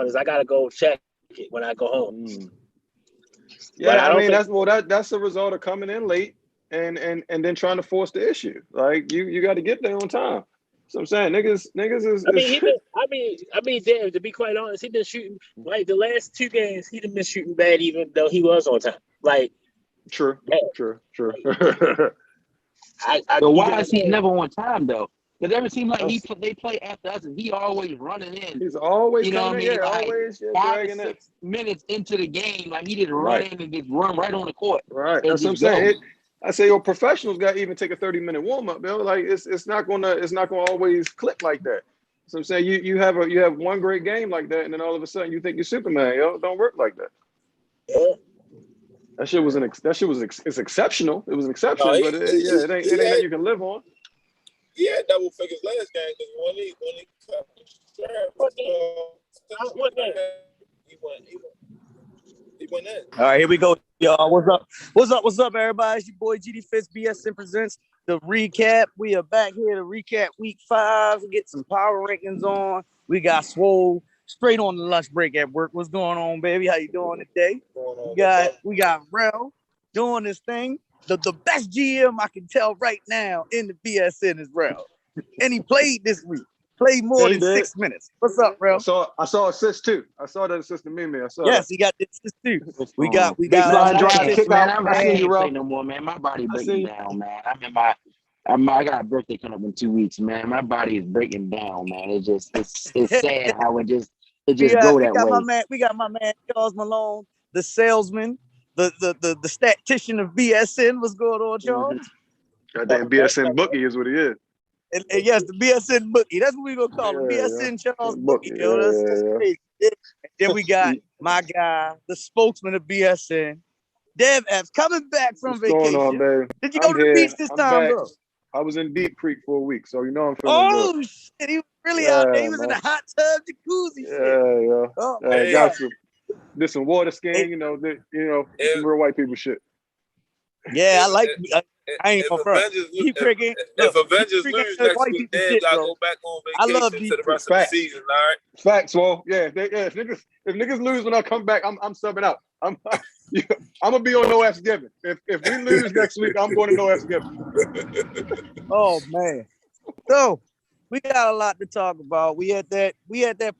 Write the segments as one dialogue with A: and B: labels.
A: is I gotta go check it when I go home.
B: Yeah, I mean that's the result of coming in late and then trying to force the issue. Like you got to get there on time. So I'm saying niggas is.
A: I mean, damn. To be quite honest, he been shooting like the last 2 games. He been shooting bad, even though he was on time. Like,
B: true.
C: So why is he never on time though? Because every team like they play after us, and he always running in.
B: He's always
C: coming
B: in. Yeah,
C: like
B: always
C: 5 or 6 minutes into the game, like he just run in and just run right on the court.
B: Right. That's what I'm saying. I say your professionals got to even take a 30-minute warm up, yo. Like it's not gonna always click like that. So I'm saying you have one great game like that, and then all of a sudden you think you're Superman, yo. It don't work like that.
A: Yeah.
B: That shit was it's exceptional. It was an exception, but it ain't that you can live on.
D: He had double figures last game because when he he went in.
E: All right, here we go, y'all. What's up, everybody? It's your boy GD Fitz. BSN presents the recap. We are back here to recap week 5. Get some power rankings on. We got Swole straight on the lunch break at work. What's going on, baby? How you doing today? We got Rel doing this thing. The best GM I can tell right now in the BSN is Rel. And he played this week. Played more than 6 minutes. What's up, Rel?
B: I saw assist too. I saw that assist to Mimi.
E: He got the assist too. We got
C: man. I'm not saying you play no more, man. My body breaking down, man. I got a birthday coming up in 2 weeks, man. My body is breaking down, man. It's sad how it just go that way.
E: We got my man Charles Malone, the salesman, the statistician of BSN. What's going on, Charles?
B: Goddamn BSN bookie is what he is.
E: And yes, the BSN bookie. That's what we're gonna call him. BSN Charles bookie. That's crazy. And then we got my guy, the spokesman of BSN, Dev Epps, coming back from vacation.
B: What's going on, babe?
E: Did you go to the beach this time, bro?
B: I was in Deep Creek for a week, so you know I'm feeling good.
E: Oh shit, he was really out there. He was in a hot tub jacuzzi.
B: Yeah.
E: Oh,
B: got did some water skiing, some real white people shit.
E: Yeah, I like. I ain't gonna front.
D: If Avengers lose next week, then I go back on vacation to the rest of the season. All right.
B: Facts. Well, if niggas lose when I come back, I'm subbing out. I'm gonna be on no F's given. If we lose next week, I'm going to no F's given.
E: Oh man. So we got a lot to talk about. We at that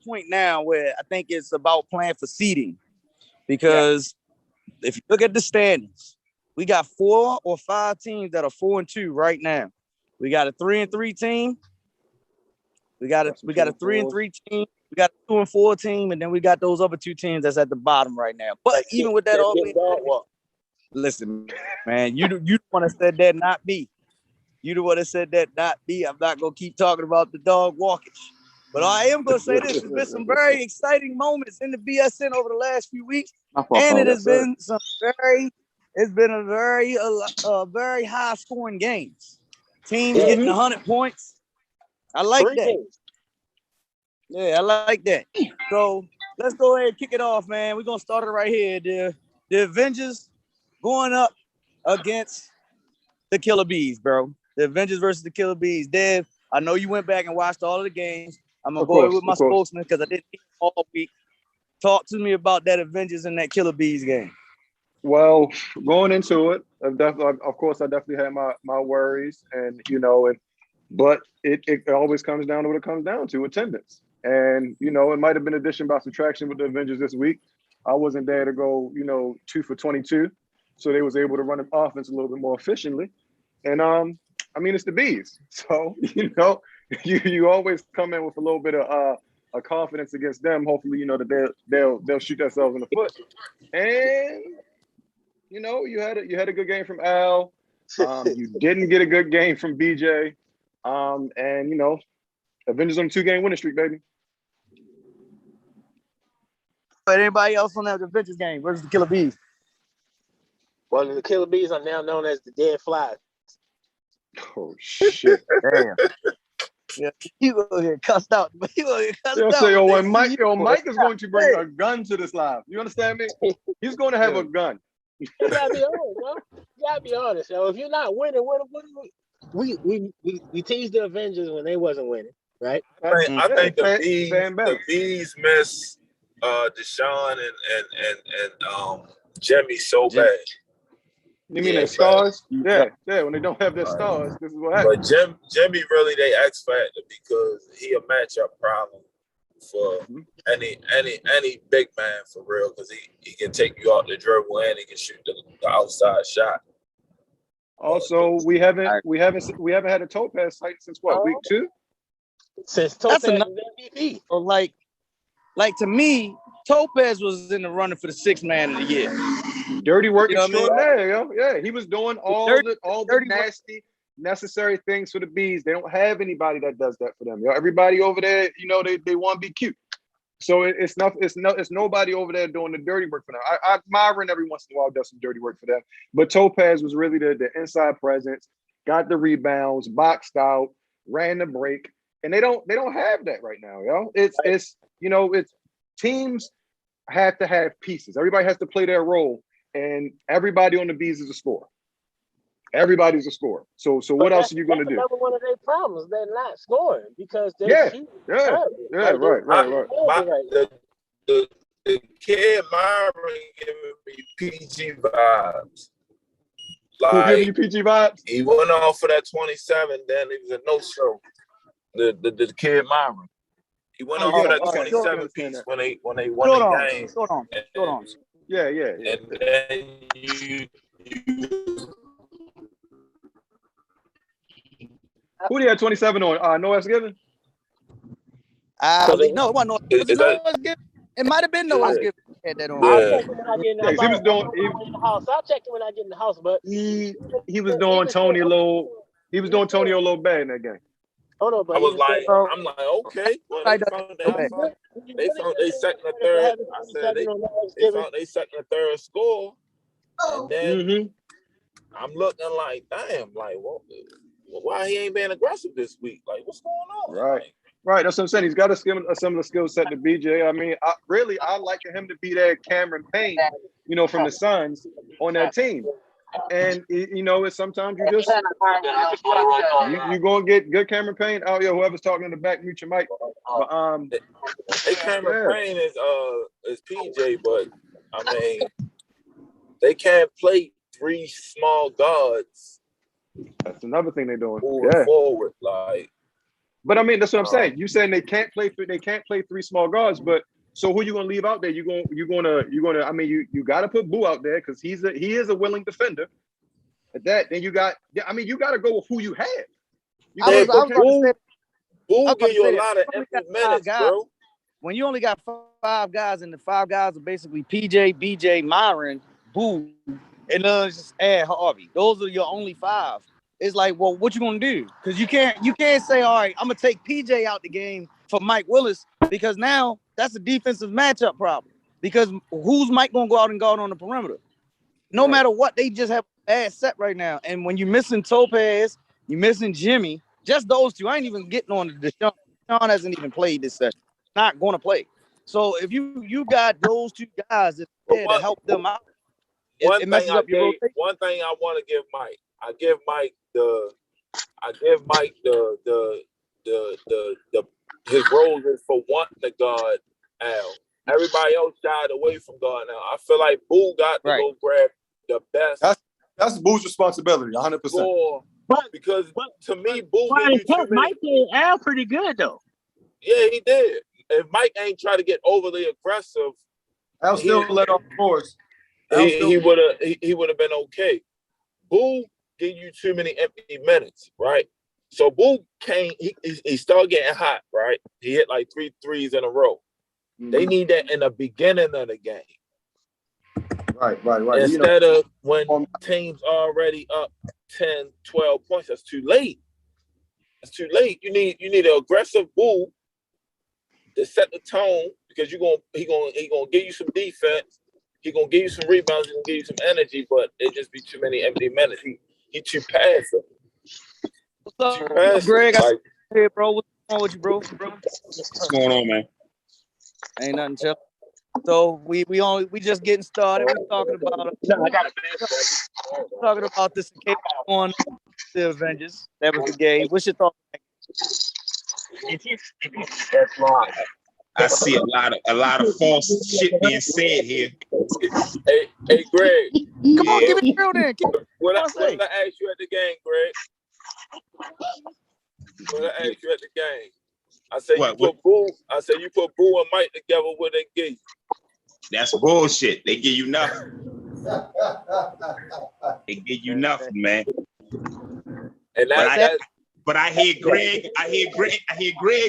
E: point now where I think it's about playing for seeding, because if you look at the standings, we got 4 or 5 teams that are 4-2 right now. We got a 3-3 team. We got a 3-3 team. We got a 2-4 team, and then we got those other 2 teams that's at the bottom right now. But even with that, listen, man, you the one that said that, not me. You the one that said that, not me. I'm not gonna keep talking about the dog walkage. But I am gonna say this: there's been some very exciting moments in the BSN over the last few weeks, and it has been some It's been a very high scoring games. Teams getting 100 points. I like that. Yeah, I like that. So let's go ahead and kick it off, man. We're gonna start it right here. The Avengers going up against the Killer Bees, bro. The Avengers versus the Killer Bees. Dev, I know you went back and watched all of the games. I'm gonna go with my spokesman because I didn't see all week. Talk to me about that Avengers and that Killer Bees game.
B: Well, going into it, of course, I definitely had my worries, but it always comes down to what it comes down to: attendance. And it might have been addition by subtraction with the Avengers this week. I wasn't there to go, 2 for 22, so they was able to run an offense a little bit more efficiently. And it's the Bees, so you always come in with a little bit of confidence against them. Hopefully, that they'll shoot themselves in the foot. And you had a good game from Al. You didn't get a good game from BJ. Avengers on a 2-game winning streak, baby.
E: But anybody else on that Avengers game versus the Killer Bees?
A: Well, the Killer Bees are now known as the Dead Flies.
B: Oh shit!
E: Damn. Yeah, you gonna get cussed out.
B: Mike is going to bring a gun to this live. You understand me? He's going to have a gun.
A: You gotta be honest, bro. You gotta be honest. So if you're not winning, we teased the Avengers when they wasn't winning, right?
D: I think the Bees Deshaun and Jimmy so bad.
B: You mean their stars? Yeah. When they don't have their stars, this is what happens.
D: But Jimmy really they X factor because he a matchup problem for any big man for real because he can take you out the dribble and he can shoot the outside shot.
B: Also, we haven't had a Topaz fight since what, week 2?
A: Since Topaz was MVP.
E: So like to me, Topaz was in the running for the 6th man of the year.
B: Dirty work extraordinaire, yo. Yeah, he was doing all the nasty, necessary things for the Bees. They don't have anybody that does that for them. Yo, everybody over there, they want to be cute. So it's nobody over there doing the dirty work for them. Myron every once in a while does some dirty work for them, but Topaz was really the inside presence, got the rebounds, boxed out, ran the break, and they don't have that right now, yo. It's teams have to have pieces. Everybody has to play their role, and everybody on the Bees is a scorer. Everybody's a scorer. So what else are you going to do?
A: Another one of their problems. They're not scoring because they're
B: right.
D: The kid Myron giving me PG vibes.
B: Who giving you PG vibes?
D: He went off for that 27. Then it was a no show. The kid Myron. He went off for that 27 piece when they won the game.
E: Hold on.
B: Yeah.
D: And then you
B: who do you have 27 on? Noah Given?
E: No, it wasn't Noah. Was it Noah Given? It might have been Noah Given. Had that on.
A: I'll check when I get in the house.
B: He was doing.
A: I'll check when I get in the house, but
B: he was doing Tony a little. He was doing Tony a little bad in that game.
A: Hold on, but
D: I'm like, okay. Well, they found they second or third. I said they found they second or third score, and then I'm looking like, damn, like, why he ain't being aggressive this week? Like, what's going on?
B: Right. That's what I'm saying. He's got a similar skill set to BJ. I mean, I like him to be that Cameron Payne, from the Suns on that team. And it's sometimes you just you gonna get good Cameron Payne. Oh yeah, whoever's talking in the back, mute your mic. But
D: Cameron Payne is PJ, but I mean they can't play 3 small guards.
B: That's another thing they're doing.
D: Forward, like.
B: But I mean, that's what I'm saying. You saying they can't play 3 small guards, but so who you gonna leave out there? You're gonna. I mean, you got to put Boo out there because he is a willing defender. At that, then you got to go with who you have.
D: Boo give you a lot of empty minutes, bro.
E: When you only got 5 guys, and the 5 guys are basically PJ, BJ, Myron, Boo, and just add Harvey. Those are your only 5. It's like, well, what you gonna do? Because you can't say, all right, I'm gonna take PJ out the game for Mike Willis because now that's a defensive matchup problem. Because who's Mike gonna go out and guard on the perimeter? No matter what, they just have a bad set right now. And when you're missing Topaz, you're missing Jimmy, just those 2. I ain't even getting on the Deshaun. Deshaun hasn't even played this session. Not gonna play. So if you got those 2 guys that's there to help them out, it messes up your rotation.
D: One thing I want to give Mike. I give Mike the his role is for wanting to guard Al. Everybody else shied away from guarding Al. I feel like Boo got to go grab the best.
F: That's Boo's responsibility, 100%.
D: Because to me, Boo
A: Mike did Al pretty good though.
D: Yeah, he did. If Mike ain't trying to get overly aggressive,
F: Al still let off the force.
D: He would have been okay. Boo give you too many empty minutes, right? So Boo he started getting hot, right? He hit like 3 threes in a row. They need that in the beginning of the game.
F: Right.
D: Instead of when teams already up 10, 12 points, that's too late. It's too late. You need an aggressive Boo to set the tone because he gonna give you some defense. He gonna give you some rebounds. He gonna give you some energy, but it just be too many empty minutes. He too passive.
E: What's up, Greg? Hey, bro. What's going on with you, bro?
G: What's going on, man?
E: Ain't nothing, chill. So we just getting started. We're talking about this on the Avengers. That was the game. What's your thought?
A: That's wrong.
G: I see a lot of false shit being said here.
D: Hey, Greg.
E: Come on, give it real then.
D: What did I ask you at the game, Greg? What did I ask you at the game? I said you put Boo and Mike together. What they give you?
G: That's bullshit. They give you nothing. They give you nothing, man.
D: And
G: but I hear Greg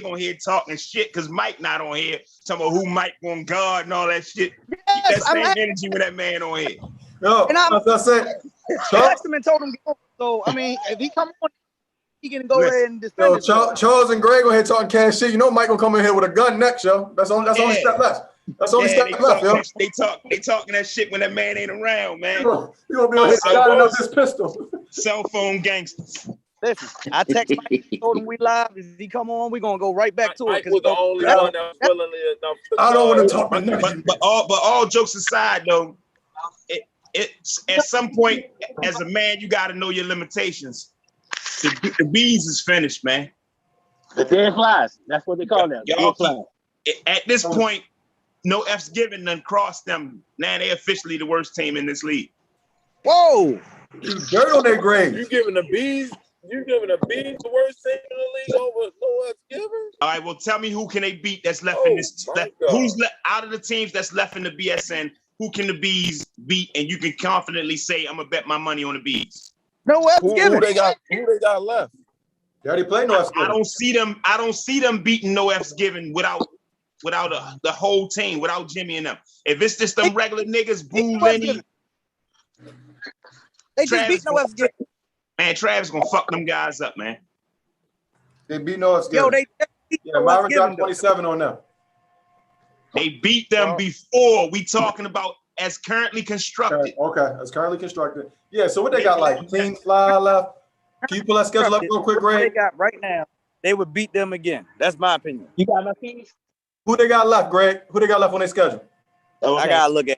G: on here talking shit because Mike not on here. Talking about who Mike gonna guard and all that shit. Yes, that same energy with that man on here.
F: No, that's I said.
E: I asked him and told him to go. So I mean, if he come on, he can go ahead and defend.
F: Charles and Greg on here talking cash shit. You know Mike gonna come in here with a gun next, yo. That's only step left. That's only step left, yo.
G: They talking that shit when that man ain't around, man.
F: You gonna be on here shouting up this pistol.
G: Cell phone gangsters.
E: Listen, I text Mike, told him we live. If he come on, we gonna go right back to
D: Mike
E: it.
D: was the only one that was willingly enough to
F: I don't want to talk about
G: but all jokes aside, though, it's at some point as a man you got to know your limitations. The bees is finished, man.
A: The dead flies. That's what they call them.
G: At this point, no F's given, none crossed them. Now they officially the worst team in this league.
E: Whoa!
F: Dirt on their grave.
D: You giving the bees the worst team in the league over no F's given?
G: All right, well, tell me who can they beat that's left in this? Who's out of the teams that's left in the BSN? Who can the bees beat? And you can confidently say, I'm gonna bet my money on the bees.
E: No F's given.
D: Who they got left?
F: They already played no F's given.
G: I don't see them beating no F's given without the whole team, without Jimmy and them. If it's just them regular niggas, Boo, Lenny,
E: they just beat no F's given.
G: Man, Travis gonna fuck them guys up, man.
F: They beat no F's given.
E: Yo, they beat no
F: Myron got 27 on them.
G: They beat them before. We talking about as currently constructed.
F: Okay, as currently constructed. Yeah, so what they got, like Team Fly left? Can you pull that schedule up real quick, Greg?
E: They got right now, they would beat them again. That's my opinion.
A: You got my keys?
F: Who they got left, Greg? Who they got left on their schedule?
E: Okay. I gotta look at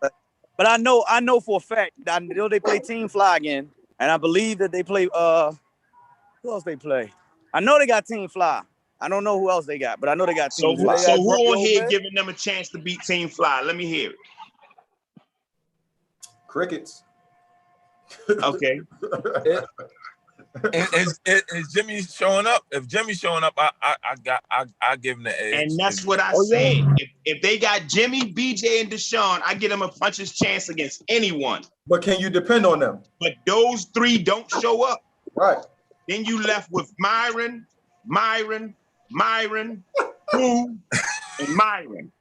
E: it. But I know for a fact, I know they play Team Fly again. And I believe that they play who else they play? I know they got Team Fly. I don't know who else they got, but I know they got Team Fly.
G: So who on here giving them a chance to beat Team Fly? Let me hear it.
F: Crickets.
G: Okay.
D: Is Jimmy showing up? If Jimmy's showing up, I give him the edge.
G: And that's what I said. If they got Jimmy, BJ, and Deshaun, I give them a puncher's chance against anyone.
F: But can you depend on them?
G: But those three don't show up.
F: Right.
G: Then you left with Myron, Boo, and Myron.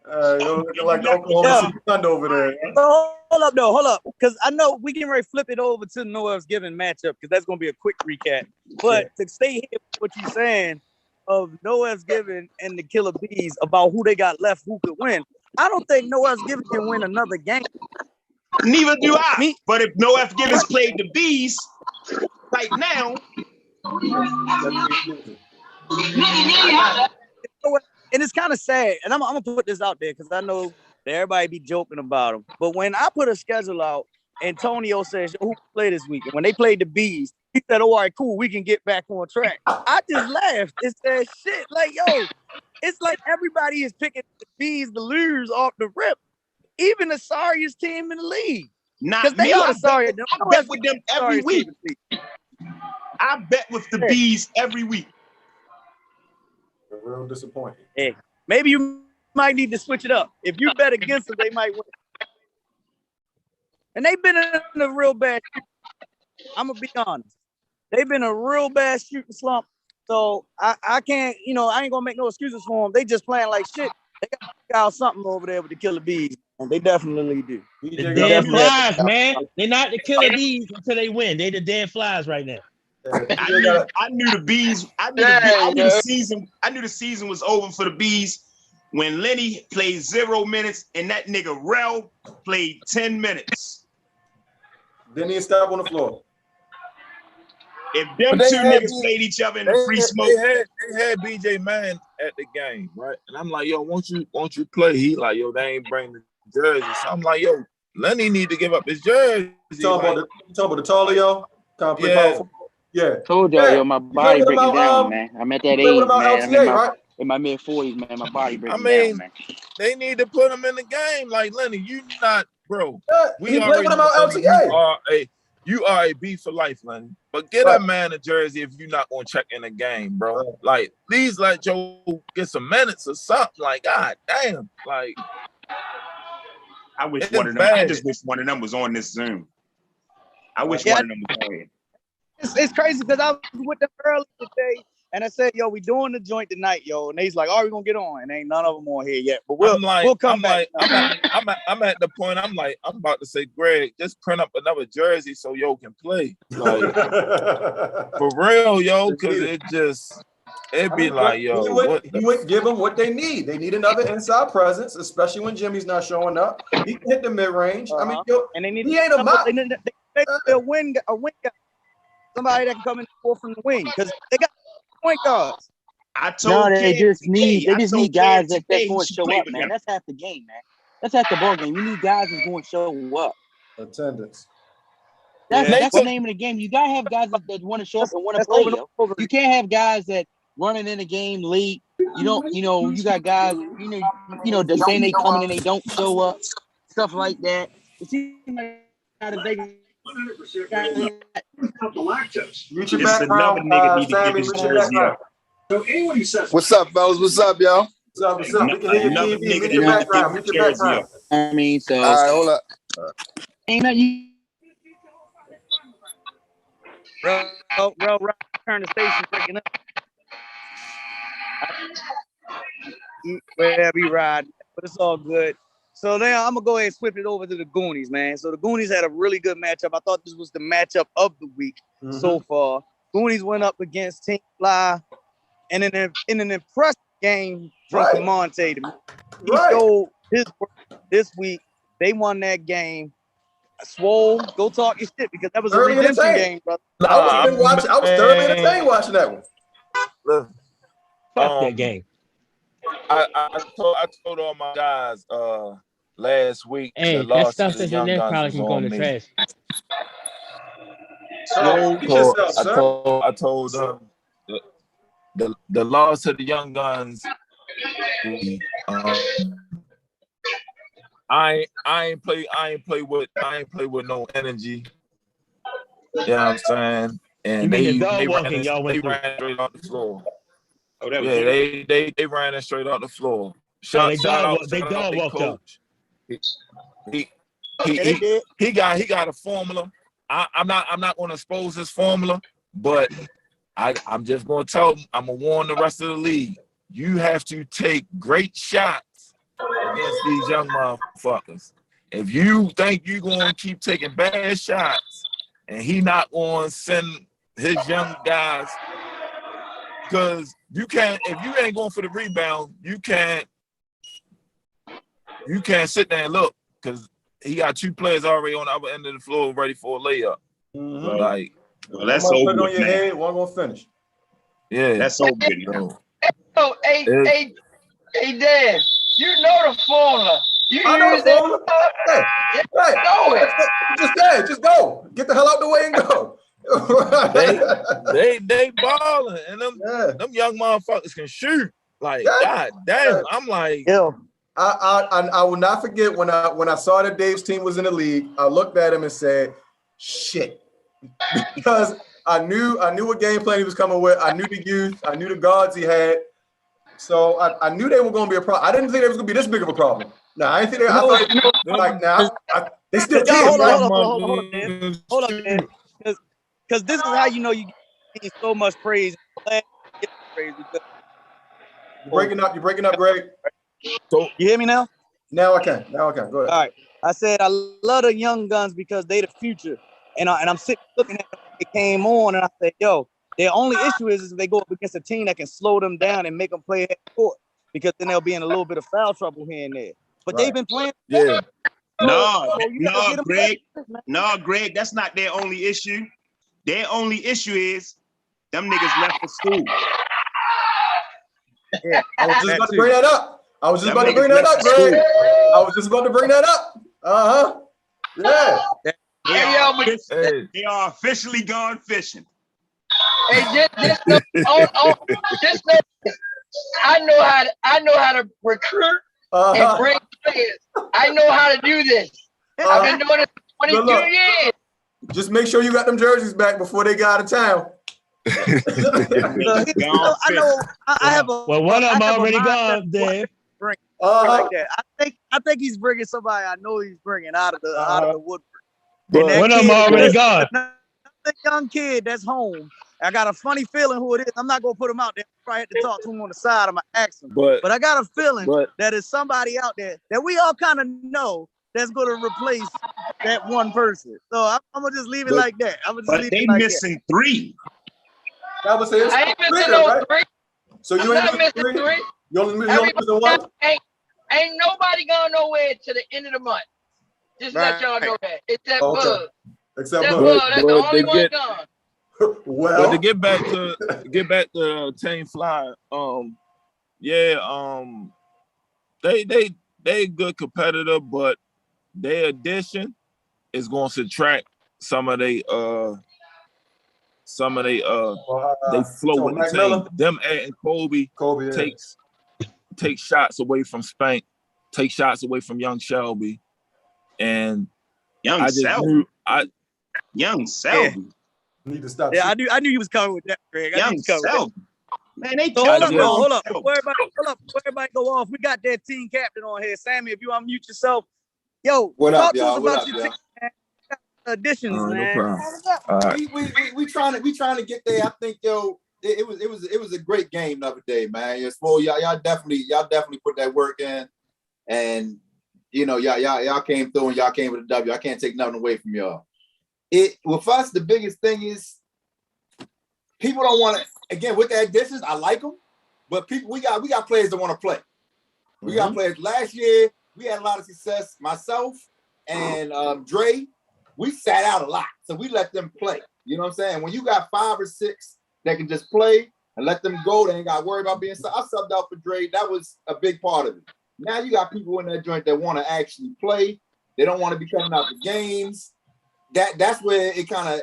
F: You're looking like Oklahoma City Thunder over there.
E: Hold up. Because I know we can ready flip it over to the no F's given matchup because that's going to be a quick recap. But to stay here with what you're saying of no F's given and the Killer Bees about who they got left, who could win, I don't think no F's given can win another game.
G: Neither do I. But if no F Givens played the Bees right now,
E: and it's kind of sad. And I'm gonna put this out there because I know that everybody be joking about them. But when I put a schedule out, Antonio says, "Who play this week?" And when they played the Bees, he said, "Oh, all right, cool, we can get back on track." I just laughed. It said, "Shit, like yo, it's like everybody is picking the Bees to lose off the rip." Even the sorriest team in the league.
G: Not
E: they
G: me.
E: are the sorriest.
G: I bet with them every week. I bet with the Bees every week.
F: They're real disappointing.
E: Hey, maybe you might need to switch it up. If you bet against them, they might win. And they've been in a real bad. I'm gonna be honest. They've been a real bad shooting slump. So I can't, I ain't gonna make no excuses for them. They just playing like shit. They got to figure out something over there with the Killer Bees. And they definitely do.
A: The dead flies, man. They're not the Killer Bees until they win. They the dead flies right now.
G: I knew the Bees. I knew the season was over for the Bees when Lenny played 0 minutes and that nigga Rel played 10 minutes.
F: Didn't even step on the floor.
G: If them two niggas played each other in the free smoke,
D: they had BJ Mann at the game, right? And I'm like, yo, won't you play? He like, yo, they ain't bring the jersey. So I'm like, yo, Lenny need to give up his jersey.
F: You talking about the Talio? Yeah.
C: Told y'all, yo, my body breaking down, man. I'm at that age, man.
F: LTA,
C: I'm in my mid-40s, man. My body breaking down, man.
D: They need to put him in the game. Like, Lenny, you not, bro.
F: He played with him out LTA.
D: You are a B for life, Lenny. But get that man a jersey if you're not going to check in the game, bro.
F: Right.
D: Like, please let Joe get some minutes or something. Like, God damn. Like,
G: I wish one of them. I just wish one of them was on this Zoom. I wish one of them was on here.
E: It's crazy because I was with them earlier today, and I said, "Yo, we doing the joint tonight, yo." And he's like, "Oh, we gonna get on?" And ain't none of them on here yet, but we'll come back.
D: I'm at the point. I'm about to say, Greg, just print up another jersey so yo can play. Like, for real, yo, because it'd be like, yo,
F: he would give them what they need. They need another inside presence, especially when Jimmy's not showing up. He can hit the mid range. I mean, yo,
E: and they need
F: he ain't a mop.
E: They need a wing guy. Somebody that can come in from the wing because they got point guards.
G: I told
C: they just need guys that's going to show up, man. That's half the game, man. That's half the ball game. You need guys that's going to show up.
F: Attendance.
C: That's the name of the game. You gotta have guys that want to show up and want to play. Yo. You can't have guys that running in the game late. You don't. You got guys. They're saying they coming and they don't show up. Stuff like that. It seems like
F: Mute your background, Sammy. Mute your background.
H: So anyone who says, "What's up, fellas? What's up, y'all?"
F: What's up? We can hear your TV. Mute your background. Mute your background.
C: I mean, so.
H: All right, hold up.
C: Ain't that you?
E: Bro, turn the station breaking up. Wherever you ride, but it's all good. So now I'm gonna go ahead and flip it over to the Goonies, man. So the Goonies had a really good matchup. I thought this was the matchup of the week so far. Goonies went up against Team Fly, and in an impressive game from Camonte. He showed his work this week. They won that game. Swole, go talk your shit because that was a redemption game, brother.
F: I was thoroughly entertained watching that one.
A: Fuck that game.
D: I told all my guys last week.
A: Hey, that stuff that's in there probably can go in the trash.
D: I told them the loss to the Young Guns. I ain't play with no energy. You know what I'm saying? And they ran straight off the floor. Oh, that was they ran it straight off the floor.
A: They dog walked up.
D: He got a formula. I'm not going to expose his formula, but I'm just going to tell him. I'm gonna warn the rest of the league. You have to take great shots against these young motherfuckers. If you think you're going to keep taking bad shots, and he not going to send his young guys, because you can't. If you ain't going for the rebound, you can't sit there and look because he got two players already on the other end of the floor ready for a layup. Like,
G: well, that's over.
F: Put on your head, one gonna finish.
D: Yeah,
G: that's over. Bro.
I: Oh, hey, Dan, you know the formula.
F: I know the formula. Just go. Get the hell out the way and go.
D: they balling, and them young motherfuckers can shoot. Like, God damn, I'm like,
F: I will not forget when I saw that Dave's team was in the league. I looked at him and said, "Shit," because I knew what game plan he was coming with. I knew the youth. I knew the guards he had. So I knew they were going to be a problem. I didn't think they was going to be this big of a problem. No, I didn't think they. I thought they still kids.
E: Hold up, man. Because this is how you know you get so much praise.
F: You're breaking up, Greg.
E: So you hear me now?
F: Now I can. Go ahead.
E: All right. I said I love the young guns because they the future, and I'm sitting looking at them. It came on, and I said, "Yo, their only issue is if they go up against a team that can slow them down and make them play half court, because then they'll be in a little bit of foul trouble here and there." But they've been playing.
D: Yeah.
G: Greg, that's not their only issue. Their only issue is them niggas left for school.
F: Yeah, I was just about to bring that up. I was just about to bring that up, Greg. I was just about to bring that up. Yeah.
G: They are officially gone fishing.
I: Hey, just know, just know, I know how to recruit and bring players. I know how to do this. I've been doing it for 22 years.
F: Just make sure you got them jerseys back before they got out of town.
E: I have a.
J: Well, one of them already gone, Dave.
E: Like that. I think he's bringing somebody. I know he's bringing out of the woodwork.
J: But one of them already gone.
E: That young kid that's home. I got a funny feeling who it is. I'm not gonna put him out there. I probably had to talk to him on the side. I'm gonna ask him. But I got a feeling that is somebody out there that we all kind of know that's gonna replace that one person. So I'm gonna just leave it like that.
G: But they missing 3.
F: That was it.
I: I ain't missing no 3.
F: So you ain't missing 3. You only missing 1.
I: Ain't nobody going nowhere to the end of the month. Just let y'all know that. Except Bud.
F: Except
I: Bud. That's the only one gone.
D: Well, but to get back to Team Fly, they a good competitor, but their addition is going to subtract some of they flow in the team. Them adding Kobe takes shots away from Spank, take shots away from Young Shelby, and
G: Young Selby.
F: Need to stop.
E: Yeah, I knew you was coming with that, Greg.
G: Young Selby. Man, they
E: hold up. Before everybody go off, we got that team captain on here. Sammy, if you unmute yourself. Yo,
H: what
E: talk
H: up,
E: to
H: y'all?
E: us about your team, man. Additions, man.
D: No problem.
H: We trying to get there. I think it was a great game the other day, man. It's full. Y'all definitely put that work in, and y'all came through and y'all came with a W. I can't take nothing away from y'all. With us, the biggest thing is people don't want to. Again, with the additions, I like them, but we got players that want to play. We got players. Last year, we had a lot of success. Myself and Dre, we sat out a lot, so we let them play. You know what I'm saying? When you got 5 or 6 that can just play and let them go, they ain't got to worry about being. I subbed out for Dre. That was a big part of it. Now you got people in that joint that want to actually play. They don't want to be coming out the games. That's where it kind of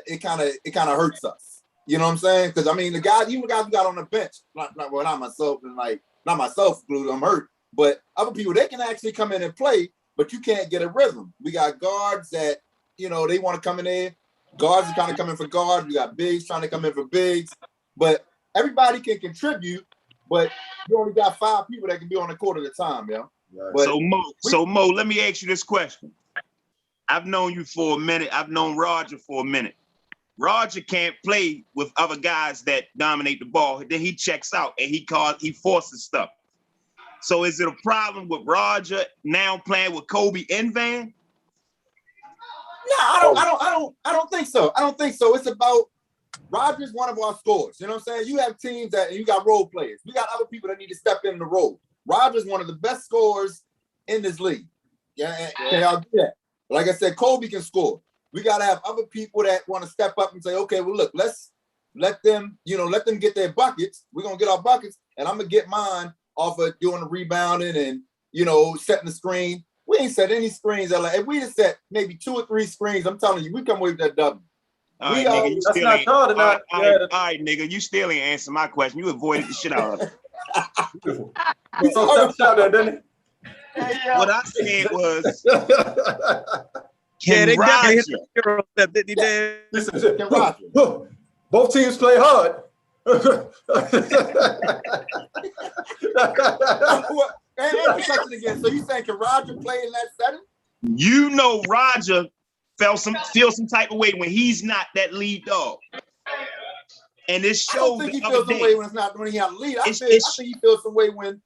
H: hurts us. You know what I'm saying? Because I mean, the guys we got on the bench, not myself, and not myself, I'm hurt. But other people, they can actually come in and play, but you can't get a rhythm. We got guards that they want to come in there. Guards are kind of coming for guards. We got bigs trying to come in for bigs. But everybody can contribute, but you only got 5 people that can be on the court at a time, yo.
G: Right. So Mo, let me ask you this question. I've known you for a minute. I've known Roger for a minute. Roger can't play with other guys that dominate the ball. Then he checks out and he forces stuff. So is it a problem with Roger now playing with Kobe and Van?
H: No, I don't think so. I don't think so. It's about Roger's one of our scorers. You know what I'm saying? You have teams that you got role players. We got other people that need to step in the role. Roger's one of the best scorers in this league. Yeah, I'll do that. Like I said, Kobe can score. We got to have other people that want to step up and say, okay, well, look, let's let them get their buckets. We're going to get our buckets, and I'm going to get mine off of doing the rebounding and, setting the screen. We ain't set any screens. If we just set maybe 2 or 3 screens, I'm telling you, we come away with that W.
G: All right, nigga, you still ain't answer my question. You avoided the shit out of it. What I said was, can Roger?
F: Listen, both teams play hard.
H: Again. So you saying can Roger play in that setting?
G: You know, Roger feel some type of way when he's not that lead dog. And it shows. I
H: don't think he feels some way when when he out lead. I think he feels some way when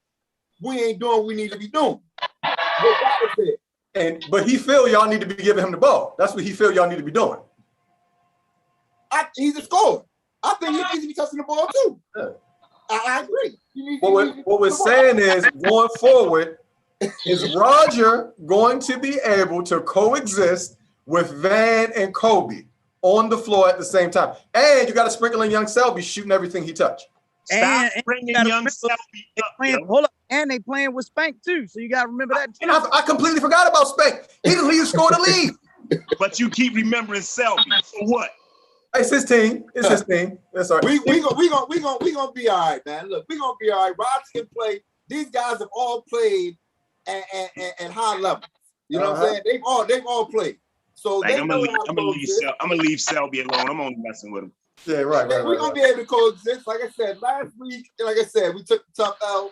H: we ain't doing what we need to be doing.
F: But he feel y'all need to be giving him the ball. That's what he feel y'all need to be doing.
H: He's a scorer. I think he needs to be touching the ball too. Yeah. I agree.
F: What we're saying is, going forward, is Roger going to be able to coexist with Van and Kobe on the floor at the same time? And you got to sprinkle in Young Selby shooting everything he touched.
G: Stop bringing Young Selby up.
E: Hold up. And they playing with Spank too, so you got to remember that too.
F: And I completely forgot about Spank. He the lead scorer of the league.
G: But you keep remembering Selby. For what?
F: It's his team. It's his team. That's all right.
H: We gonna be all right, man. Look, we gonna be all right. Rodgers can play. These guys have all played at high levels. You know what I'm saying? They've all played. So
G: like, I'm gonna leave Selby alone. I'm only messing with him.
F: Yeah, right.
H: We're gonna be able to coexist. Like I said last week, we took the tough L.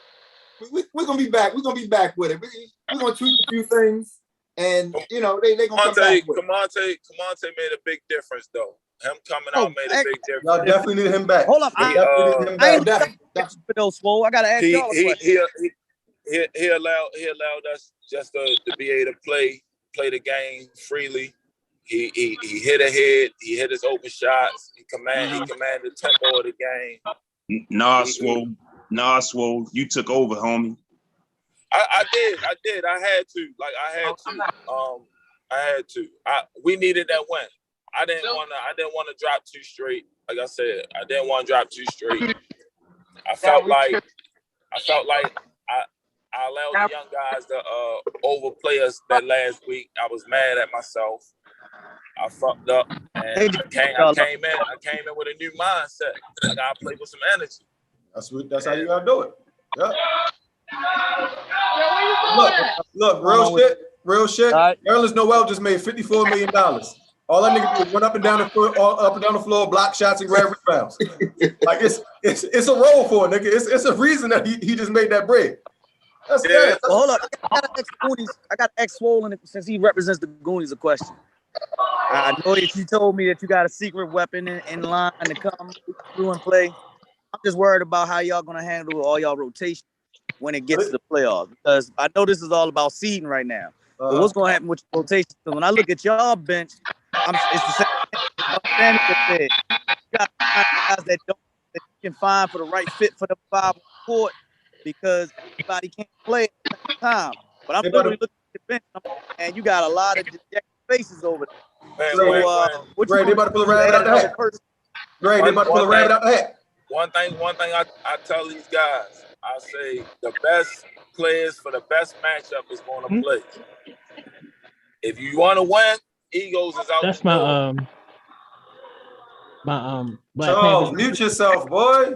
H: We're gonna be back. We're gonna be back with it. We're gonna tweak a few things, and they gonna come back with it.
D: Camonte made a big difference though. Him coming out made a big difference.
F: Y'all definitely need him back.
E: Hold up, I ain't for those swole. I gotta ask y'all a question.
D: He allowed us just to be able to play the game freely. He hit ahead. He hit his open shots. He commanded the tempo of the game.
G: Nah, Swole, you took over, homie.
D: I did. I had to. We needed that win. I didn't want to drop 2 straight. Like I said, I didn't want to drop 2 straight. I felt like I allowed the young guys to overplay us that last week. I was mad at myself. I fucked up, and I came in with a new mindset. I gotta play with some energy.
F: That's how you gotta do it. Yeah. Look, real shit. Nerlens Noel just made $54 million. All that nigga do is run up and down the floor, block shots, and grab rebounds. Like it's a role for a nigga. It's a reason that he just made that bread. That's good.
E: Well, hold up. I got X Swollen since he represents the Goonies a question. I know that you told me that you got a secret weapon in line to come through and play. I'm just worried about how y'all gonna handle all y'all rotation when it gets to the playoffs, because I know this is all about seeding right now. But what's gonna happen with your rotation? So when I look at y'all bench, it's the same thing. You got guys that you can find for the right fit for the 5 on the court, because everybody can't play at the same time. But I'm literally looking at the bench, and you got a lot of dejected faces over there.
F: Great, they about to pull a rabbit out the hat. Great, they about to pull a rabbit out the hat.
D: One thing I tell these guys, I say the best players for the best matchup is going to play. If you want to win, egos is out.
J: That's my
F: Charles, mute yourself, boy.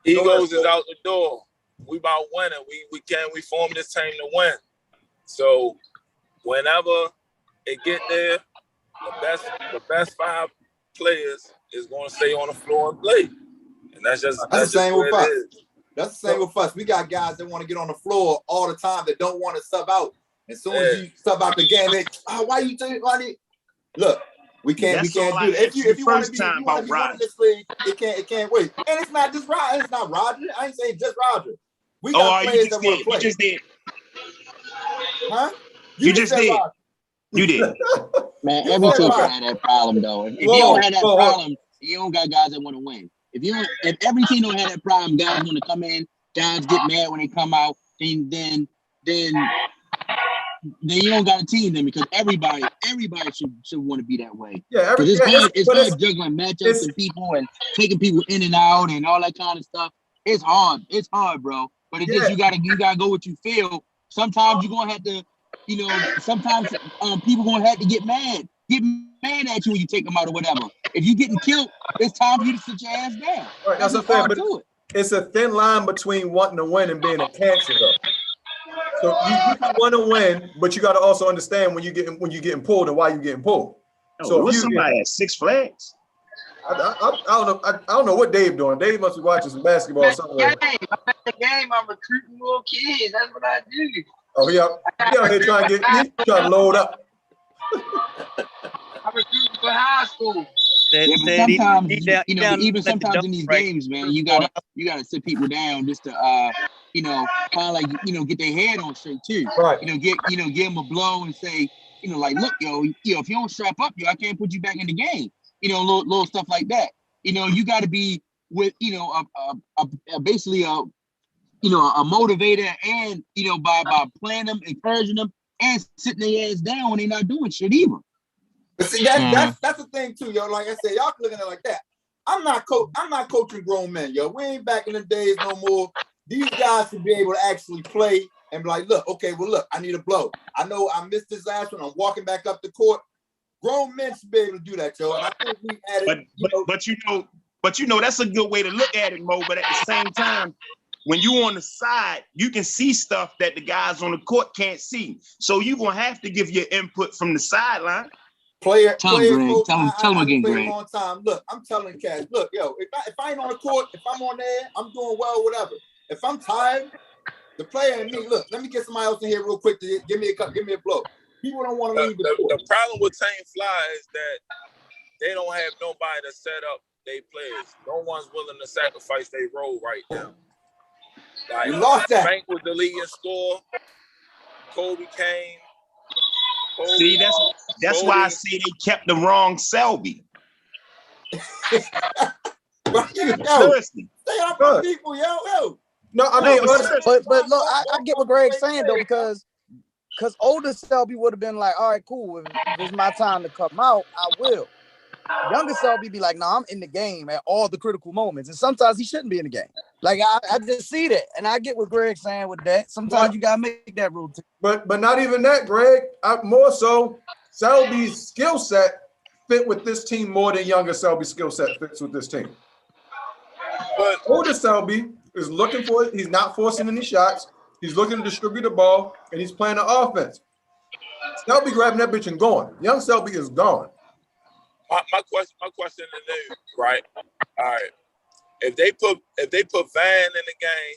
D: Egos is out the door. We about winning. We form this team to win. So whenever it get there, the best 5 players is going to stay on the floor and play. And that's the same with us.
H: That's the same with us. We got guys that want to get on the floor all the time that don't want to sub out. As soon as you sub out the game, why you look? We can't do it. If you want to be in this league, it can't wait. And it's not just Roger. It's not Roger. I ain't saying just Roger. We got players that want to play.
G: You just did.
H: Huh?
G: You just did. Roger. You did.
C: Man, every team had that problem though. If you don't have that problem, you don't got guys that want to win. If every team don't have that problem, guys want to come in, guys get mad when they come out, then you don't got a team then, because everybody should want to be that way.
F: Yeah,
C: it's hard juggling matchups and people and taking people in and out and all that kind of stuff. It's hard. It's hard, bro. But it's just you gotta go what you feel. Sometimes you're gonna have to, sometimes people gonna have to get mad at you when you take them out or whatever. If you're getting killed, it's time for you to sit your ass down.
F: Right, that's a thing, but it's a thin line between wanting to win and being a cancer, though. So you want to win, but you got to also understand when you're getting pulled and why you're getting pulled.
G: So if somebody at Six Flags.
F: I don't know what Dave doing. Dave must be watching some basketball somewhere.
I: I'm at the game. I'm recruiting little kids. That's what I do.
F: Oh, he out here trying to load up.
I: I'm recruiting for high school.
C: Sometimes, even sometimes in these games, man, you gotta sit people down just to, kind of like, get their head on straight too.
F: Right.
C: Give them a blow and say, like, look, if you don't strap up, I can't put you back in the game. Little stuff like that. You got to be with, basically a motivator, and by playing them, encouraging them, and sitting their ass down when they're not doing shit either.
H: But see, that's the thing too, yo. Like I said, y'all looking at it like that. I'm not coaching grown men, yo. We ain't back in the days no more. These guys should be able to actually play and be like, look, I need a blow. I know I missed this last one. I'm walking back up the court. Grown men should be able to do that, Joe. And I think we added,
G: but you know, that's a good way to look at it, Mo. But at the same time, when you on the side, you can see stuff that the guys on the court can't see. So you're gonna have to give your input from the sideline.
C: Tell him again, Greg.
H: A long time. Look, I'm telling Cash, look, yo, if I ain't on the court, if I'm on there, I'm doing well, whatever. If I'm tired, the player and me, look, let me get somebody else in here real quick to give me a cup, give me a blow. People don't want to leave the court.
D: The problem with Team Fly is that they don't have nobody to set up their players. No one's willing to sacrifice their role right now. Like,
H: you lost that.
D: Frank was the leading scorer. Kobe came.
G: See, that's why I say they kept the wrong Selby.
H: Seriously. Stay up on people, yo.
E: No, I mean, but look, I get what Greg's saying though, because older Selby would have been like, all right, cool. If it's my time to come out, I will. Younger Selby be like, nah, I'm in the game at all the critical moments. And sometimes he shouldn't be in the game. Like, I just see that. And I get what Greg's saying with that. Sometimes you got to make that rule too.
F: But not even that, Greg. More so, Selby's skill set fit with this team more than younger Selby's skill set fits with this team. But older Selby is looking for it. He's not forcing any shots. He's looking to distribute the ball, and he's playing the offense. Selby grabbing that bitch and going. Young Selby is gone.
D: My question is, right? All right. If they put Van in the game,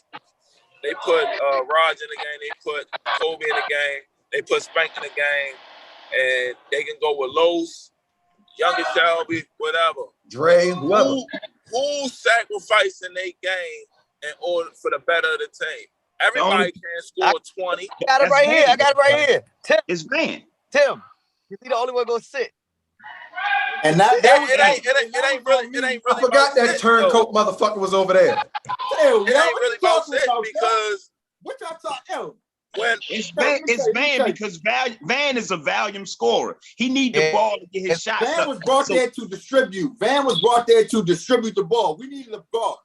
D: they put Raj in the game, they put Kobe in the game, they put Spank in the game, and they can go with Los, younger Selby, whatever.
F: Dre, whoever.
D: Who's sacrificing their game in order for the better of the team? Everybody can score 20.
E: I got it right here. Tim.
G: It's Van.
E: Tim. He's the only one gonna sit.
H: And
D: it ain't really.
F: I forgot that turncoat motherfucker was over there.
D: It ain't really about sit because
H: what y'all talking?
D: When
G: it's Van because Van is a volume scorer. He need the ball to get his shot.
H: Van was brought there to distribute. Van was brought there to distribute the ball. We needed a guard.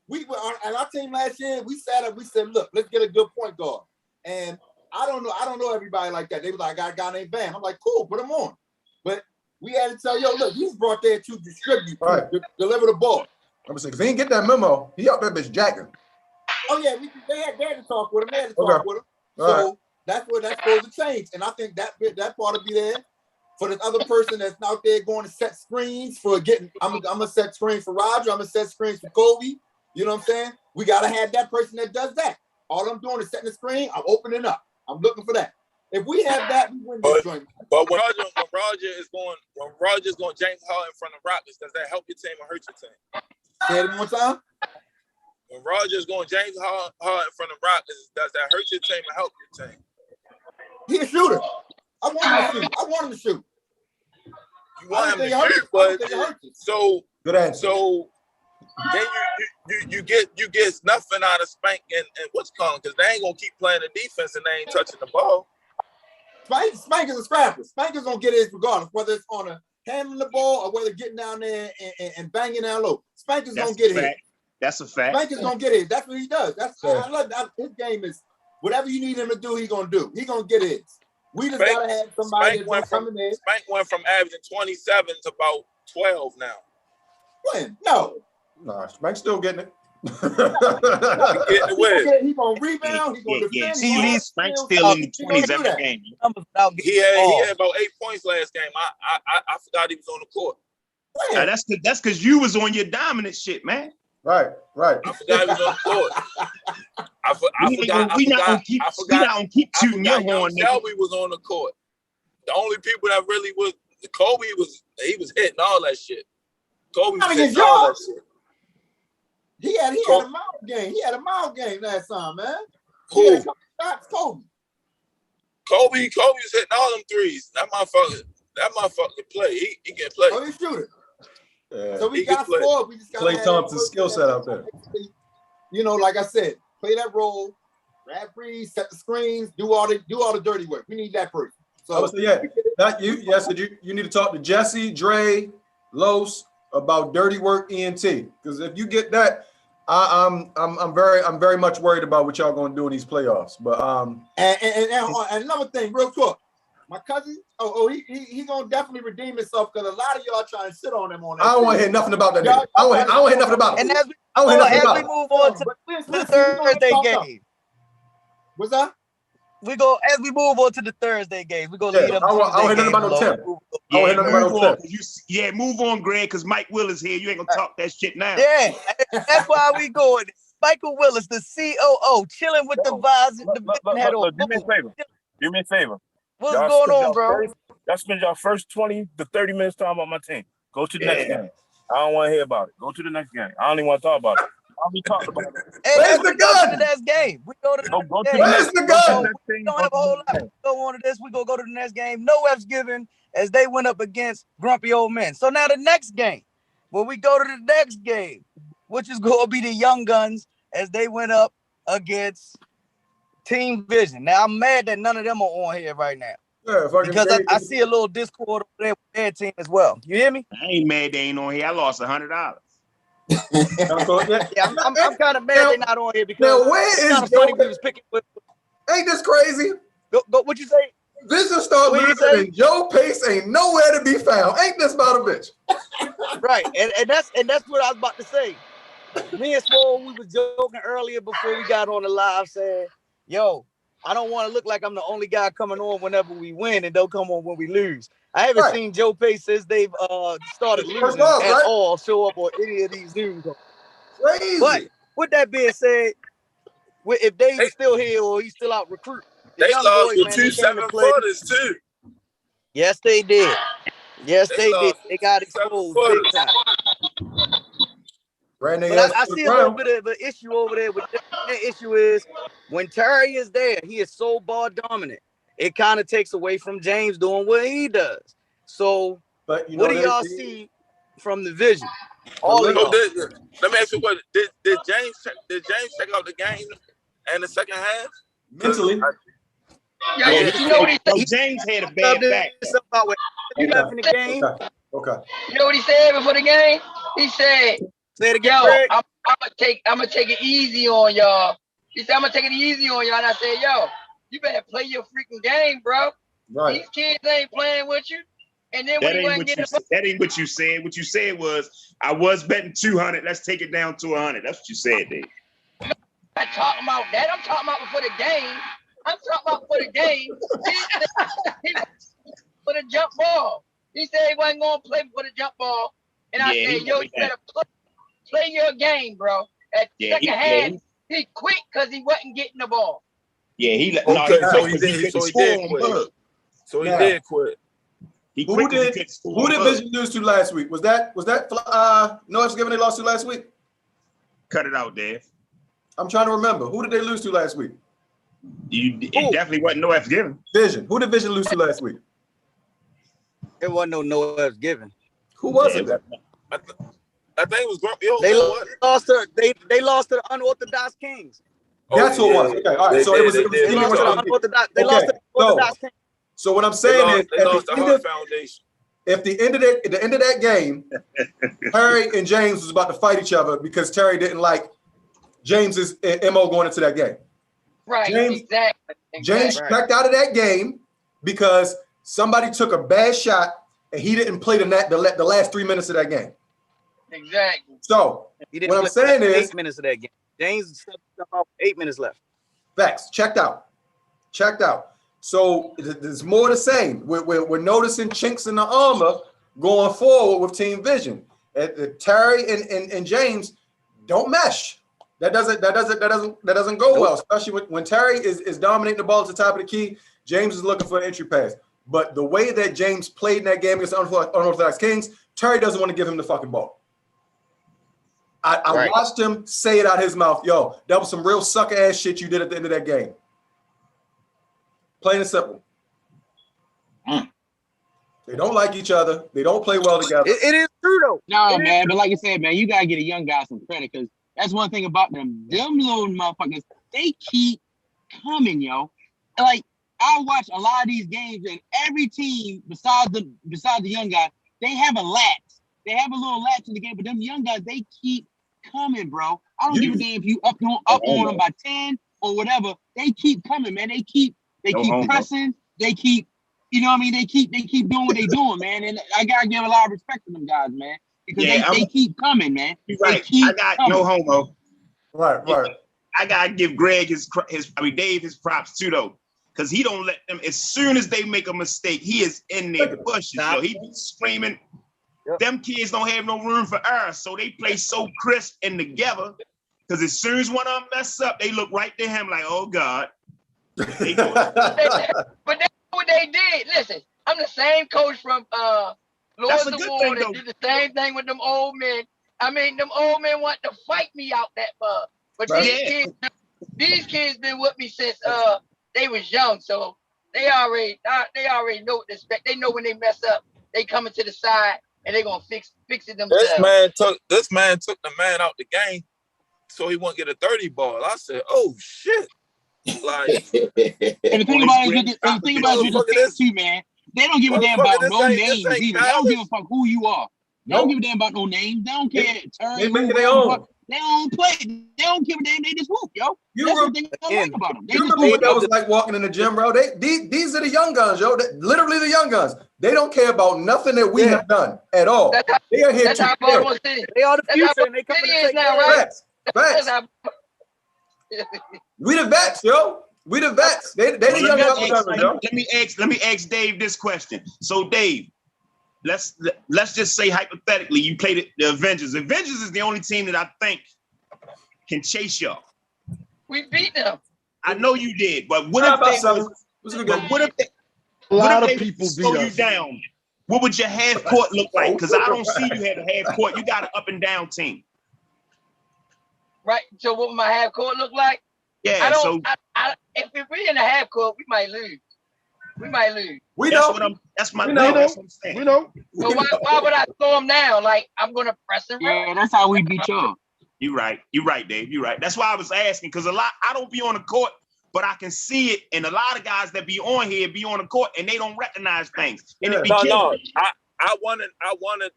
H: We were on our team last year. We sat up. We said, "Look, let's get a good point guard." And I don't know everybody like that. They was like, "I got a guy named Van." I'm like, "Cool, put him on." But we had to tell look, he's brought there to distribute, to deliver the ball.
F: I'm gonna say, if he didn't get that memo, he out there bitch jacking.
H: Oh yeah, they had to talk with him. They had to talk with him. So that's where that's supposed to change. And I think that part will be there for the other person that's out there going to set screens for getting. I'm gonna set screens for Roger. I'm gonna set screens for Kobe. You know what I'm saying? We gotta have that person that does that. All I'm doing is setting the screen. I'm opening up. I'm looking for that. If we have that, we win this joint.
D: But when Roger's going James Harden in front of Rockets, does that help your team or hurt your team?
H: Say it one more time.
D: When Roger's going James Harden in front of Rockets, does that hurt your team or help your team?
H: He's a shooter. I want him to shoot.
D: You want him to shoot, but so
F: good answer.
D: So then you get nothing out of Spank and what's calling because they ain't gonna keep playing the defense and they ain't touching the ball.
H: Spank is a scrapper. Spank is gonna get his regardless, whether it's on a handling the ball or whether getting down there and banging down low. Spank is gonna get it.
G: That's a fact.
H: Spank is gonna get it. That's what he does. I love that. His game is whatever you need him to do, he's gonna do. He's gonna get it. We just gotta have somebody that's coming in.
D: Spank went from averaging 27 to about 12 now.
H: When? No.
F: Nah, Spank's still getting it.
H: He's gonna rebound. He's gonna defend.
G: Spank's still in the 20s every game.
D: He had about 8 points last game. I forgot he was on the court.
G: Now, that's because you was on your dominant shit, man.
F: Right.
D: I forgot he was on the court.
G: We not gonna keep shooting your horn.
D: Selby was on the court. The only people that really was Kobe was hitting all that shit. Kobe was hitting all that shit.
H: He had a mild game. He had a mild game last time, man.
D: Who?
H: Kobe.
D: Kobe was hitting all them threes. That motherfucker can play. He can play.
H: Oh, he's shooter.
F: Yeah.
H: So we got to score. We just got
F: Klay Thompson's skill set out there.
H: You know, like I said, play that role, grab freeze, set the screens, do all the dirty work. We need that person. So
F: you need to talk to Jesse, Dre, Los about dirty work ENT. Because if you get that, I'm very much worried about what y'all gonna do in these playoffs. But
H: and another thing, real quick, My cousin, he gonna definitely redeem himself because a lot of y'all trying to sit on him on that.
F: I don't want to hear nothing about that nigga. I don't want to hear nothing about him.
E: And as we move on to the Thursday game.
H: What's that?
E: As we move on to the Thursday games, we gonna lead up.
F: I don't hear nothing about no Tim. I don't hear nothing about no Tim.
G: Yeah, move on, Greg, because Mike Willis here. You ain't gonna talk that shit now.
E: Yeah, that's why we going. Michael Willis, the COO, chilling with the visor.
K: Do me a favor.
E: What's going on, bro?
K: Y'all spend your first 20 to 30 minutes talking about my team. Go to the next game. I don't want to hear about it. Go to the next game. I don't even want to talk about it. I'll be talking about it.
E: Hey,
F: where's the gun?
E: To the next game. We go to the next game.
F: Where's the gun?
E: We don't have a whole lot to go on to this. We gonna go to the next game. No F's given as they went up against grumpy old men. So now the next game. When we go to the next game, which is gonna be the Young Guns as they went up against Team Vision. Now I'm mad that none of them are on here right now.
F: Yeah,
E: because I see a little discord over there with their team as well. You hear me?
G: I ain't mad they ain't on here. I lost $100.
E: Yeah, I'm kind of mad they're not on here because
F: now where is
E: it's funny we was picking with.
F: Ain't this crazy?
E: Go, what you say?
F: Vision start losing and Joe Pace ain't nowhere to be found. Ain't this about a bitch?
E: Right, and that's what I was about to say. Me and Swole, we was joking earlier before we got on the live saying, yo, I don't want to look like I'm the only guy coming on whenever we win and don't come on when we lose. I haven't seen Joe Pace since they've started losing at all show up on any of these news.
F: Crazy.
E: But with that being said, if Dave's still here or he's still out recruiting,
D: they lost with 2 7-footers too.
E: Yes, they did. Yes, they did. They got exposed big time. But I see a little bit of an issue over there. The issue is when Terry is there, he is so ball dominant. It kind of takes away from James doing what he does. So, what do y'all see from the Vision?
D: Let me ask you what did James check out the game in the second half?
F: Mentally.
I: Yeah, you know what he said?
G: James had a bad back.
E: You left in the game.
F: Okay.
I: You know what he said before the game? He said,
E: "Say it again,
I: yo, I'm gonna take it easy on y'all." He said, "I'm gonna take it easy on y'all," and I said, "Yo, you better play your freaking game, bro.
F: Right.
I: These kids ain't playing with you." And then when
G: that ain't what you said. What you said was, "I was betting 200. Let's take it down to 100." That's what you said, Dave.
I: I'm not talking about that. I'm talking about before the game. I'm talking about before the game. For the jump ball. He said he wasn't going to play for the jump ball. And I said, yo, you better play your game, bro. At second half, he quit because he wasn't getting the ball.
G: Yeah, he did quit.
D: So he did quit.
F: Who did Vision lose to last week? Was that No F's Given they lost to last week?
G: Cut it out, Dave.
F: I'm trying to remember. Who did they lose to last week?
G: It definitely wasn't No F's Given.
F: Vision. Who did Vision lose to last week?
E: There wasn't no F's given.
F: Who was it?
D: I think it was Grumpy.
E: They lost to the Unorthodox Kings.
F: That's who it was. Okay, all right. So it was
E: Unorthodox. They lost to the Unorthodox Kings.
F: So what I'm saying is,
D: foundation.
F: If the end of that game, Terry and James was about to fight each other because Terry didn't like James's MO going into that game.
I: Right.
F: James checked out of that game because somebody took a bad shot and he didn't play the last 3 minutes of that game.
I: Exactly.
F: So what I'm saying is
E: 8 minutes of that game. James stepped out 8 minutes left.
F: Facts. Checked out. So there's more the same. We're noticing chinks in the armor going forward with Team Vision. Terry and James don't mesh. That doesn't go well, especially when Terry is dominating the ball at the top of the key. James is looking for an entry pass. But the way that James played in that game against the Unorthodox Kings, Terry doesn't want to give him the fucking ball. I watched him say it out his mouth. Yo, that was some real sucker ass shit you did at the end of that game. Plain and simple. They don't like each other. They don't play well together.
E: It is true though.
C: No, man, but like you said, man, you gotta get a young guy some credit because that's one thing about them. Them little motherfuckers, they keep coming, yo. Like I watch a lot of these games, and every team besides the young guy, they have a latch. They have a little latch in the game, but them young guys, they keep coming, bro. I don't give a damn if you up on them by 10 or whatever. They keep coming, man. They keep pressing. They keep you know what I mean? They keep doing what they doing, man. And I gotta give a lot of respect to them guys, man, because they keep coming, man.
G: You're right. I got no homo.
F: Right.
G: I gotta give Greg Dave his props too, though, because he don't let them. As soon as they make a mistake, he is in their bushes. Yo, he be screaming. Yep. Them kids don't have no room for error, so they play so crisp and together. Because as soon as one of them mess up, they look right to him like, "Oh God."
I: But that's what they did. Listen, I'm the same coach from Lords of War that did the same thing with them old men. I mean, them old men want to fight me out that far. But these kids been with me since they was young, so they already know what to expect. They know when they mess up, they coming to the side and they gonna fix it themselves.
D: This man took the man out the game so he won't get a 30 ball. I said, "Oh shit!" Like,
C: and the thing about it too, man. They don't give a damn about no names either. They don't give a fuck who you are. They don't give a damn about no names. They don't care.
F: They make their own.
C: They don't play. They don't give a damn. They just whoop, yo. That's what they don't like about them.
F: You remember what that was like walking in the gym, bro? These are the young guns, yo. Literally the young guns. They don't care about nothing that we have done at all. They are here to
E: kill. They are the future, and they coming to take
I: now, right?
F: Facts. We the vets, yo. We the vets. They the young guns, yo.
G: Let me ask Dave this question. So Dave, let's just say hypothetically you played the Avengers. Avengers is the only team that I think can chase y'all.
I: We beat them.
G: I know you did, but what if they slow you down? What would your half court look like? Because I don't see you have a half court. You got an up and down team.
I: Right. So what would my half court look like?
G: Yeah.
I: If we're in the half court, we might lose.
F: We know.
G: That's what I'm saying.
F: We know.
I: So why would I slow them down? Like, I'm gonna press them.
C: Yeah, that's how we beat y'all.
G: You're right, Dave. You're right. That's why I was asking, because I don't be on the court, but I can see it, and a lot of guys that be on here be on the court and they don't recognize things. And
D: I wanted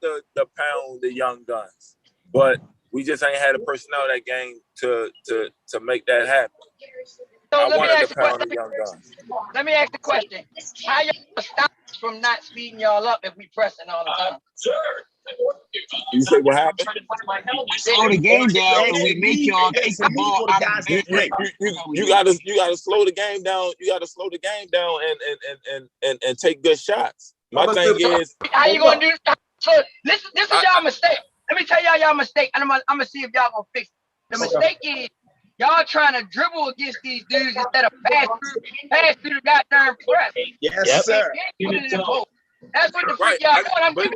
D: the pound the young guns, but we just ain't had the personnel that game to make that happen.
I: So
D: I wanted to pound the young guns.
I: Let me ask the question: how y'all stop us from not speeding y'all up if we pressing all the time?
D: You say what happened?
C: Slow the game down and we make y'all take the ball out of the game.
D: You gotta slow the game down. You gotta slow the game down and take good shots. My thing is,
I: how you gonna do this? So this is y'all mistake. Let me tell y'all mistake, and I'm gonna see if y'all gonna fix it. The mistake is y'all trying to dribble against these dudes instead of pass through the goddamn press.
G: Yes, sir.
I: That's what the freak y'all doing.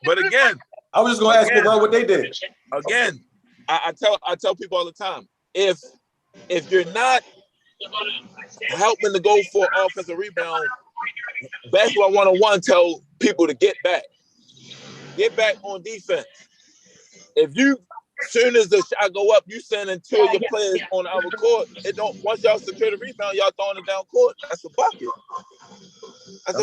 D: But again,
F: I was just gonna ask you about what they did.
D: Again, I tell people all the time, if you're not helping to go for offensive rebound, basketball 101 tell people to get back on defense. If you, soon as the shot go up, you sending two of your players on the other court. Once y'all secure the rebound, y'all throwing it down court. That's a bucket.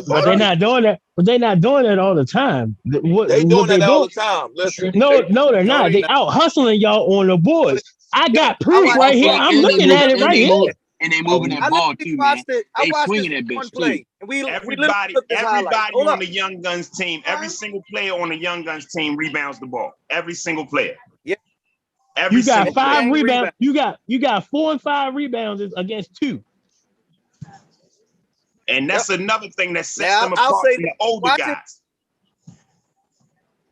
J: But they're not doing that. But they're not doing that all the time.
D: They doing that all the time. Listen.
J: No, they're not. They out hustling y'all on the board. I got proof right here. I'm looking at it right here.
C: And they moving that ball too, man. They swinging that bitch too.
G: Everybody on the Young Guns team, every single player on the Young Guns team rebounds the ball. Every single player.
J: Yeah. You got 5 rebounds. You got 4 and 5 rebounds against 2.
G: And that's another thing that sets them apart from the older guys.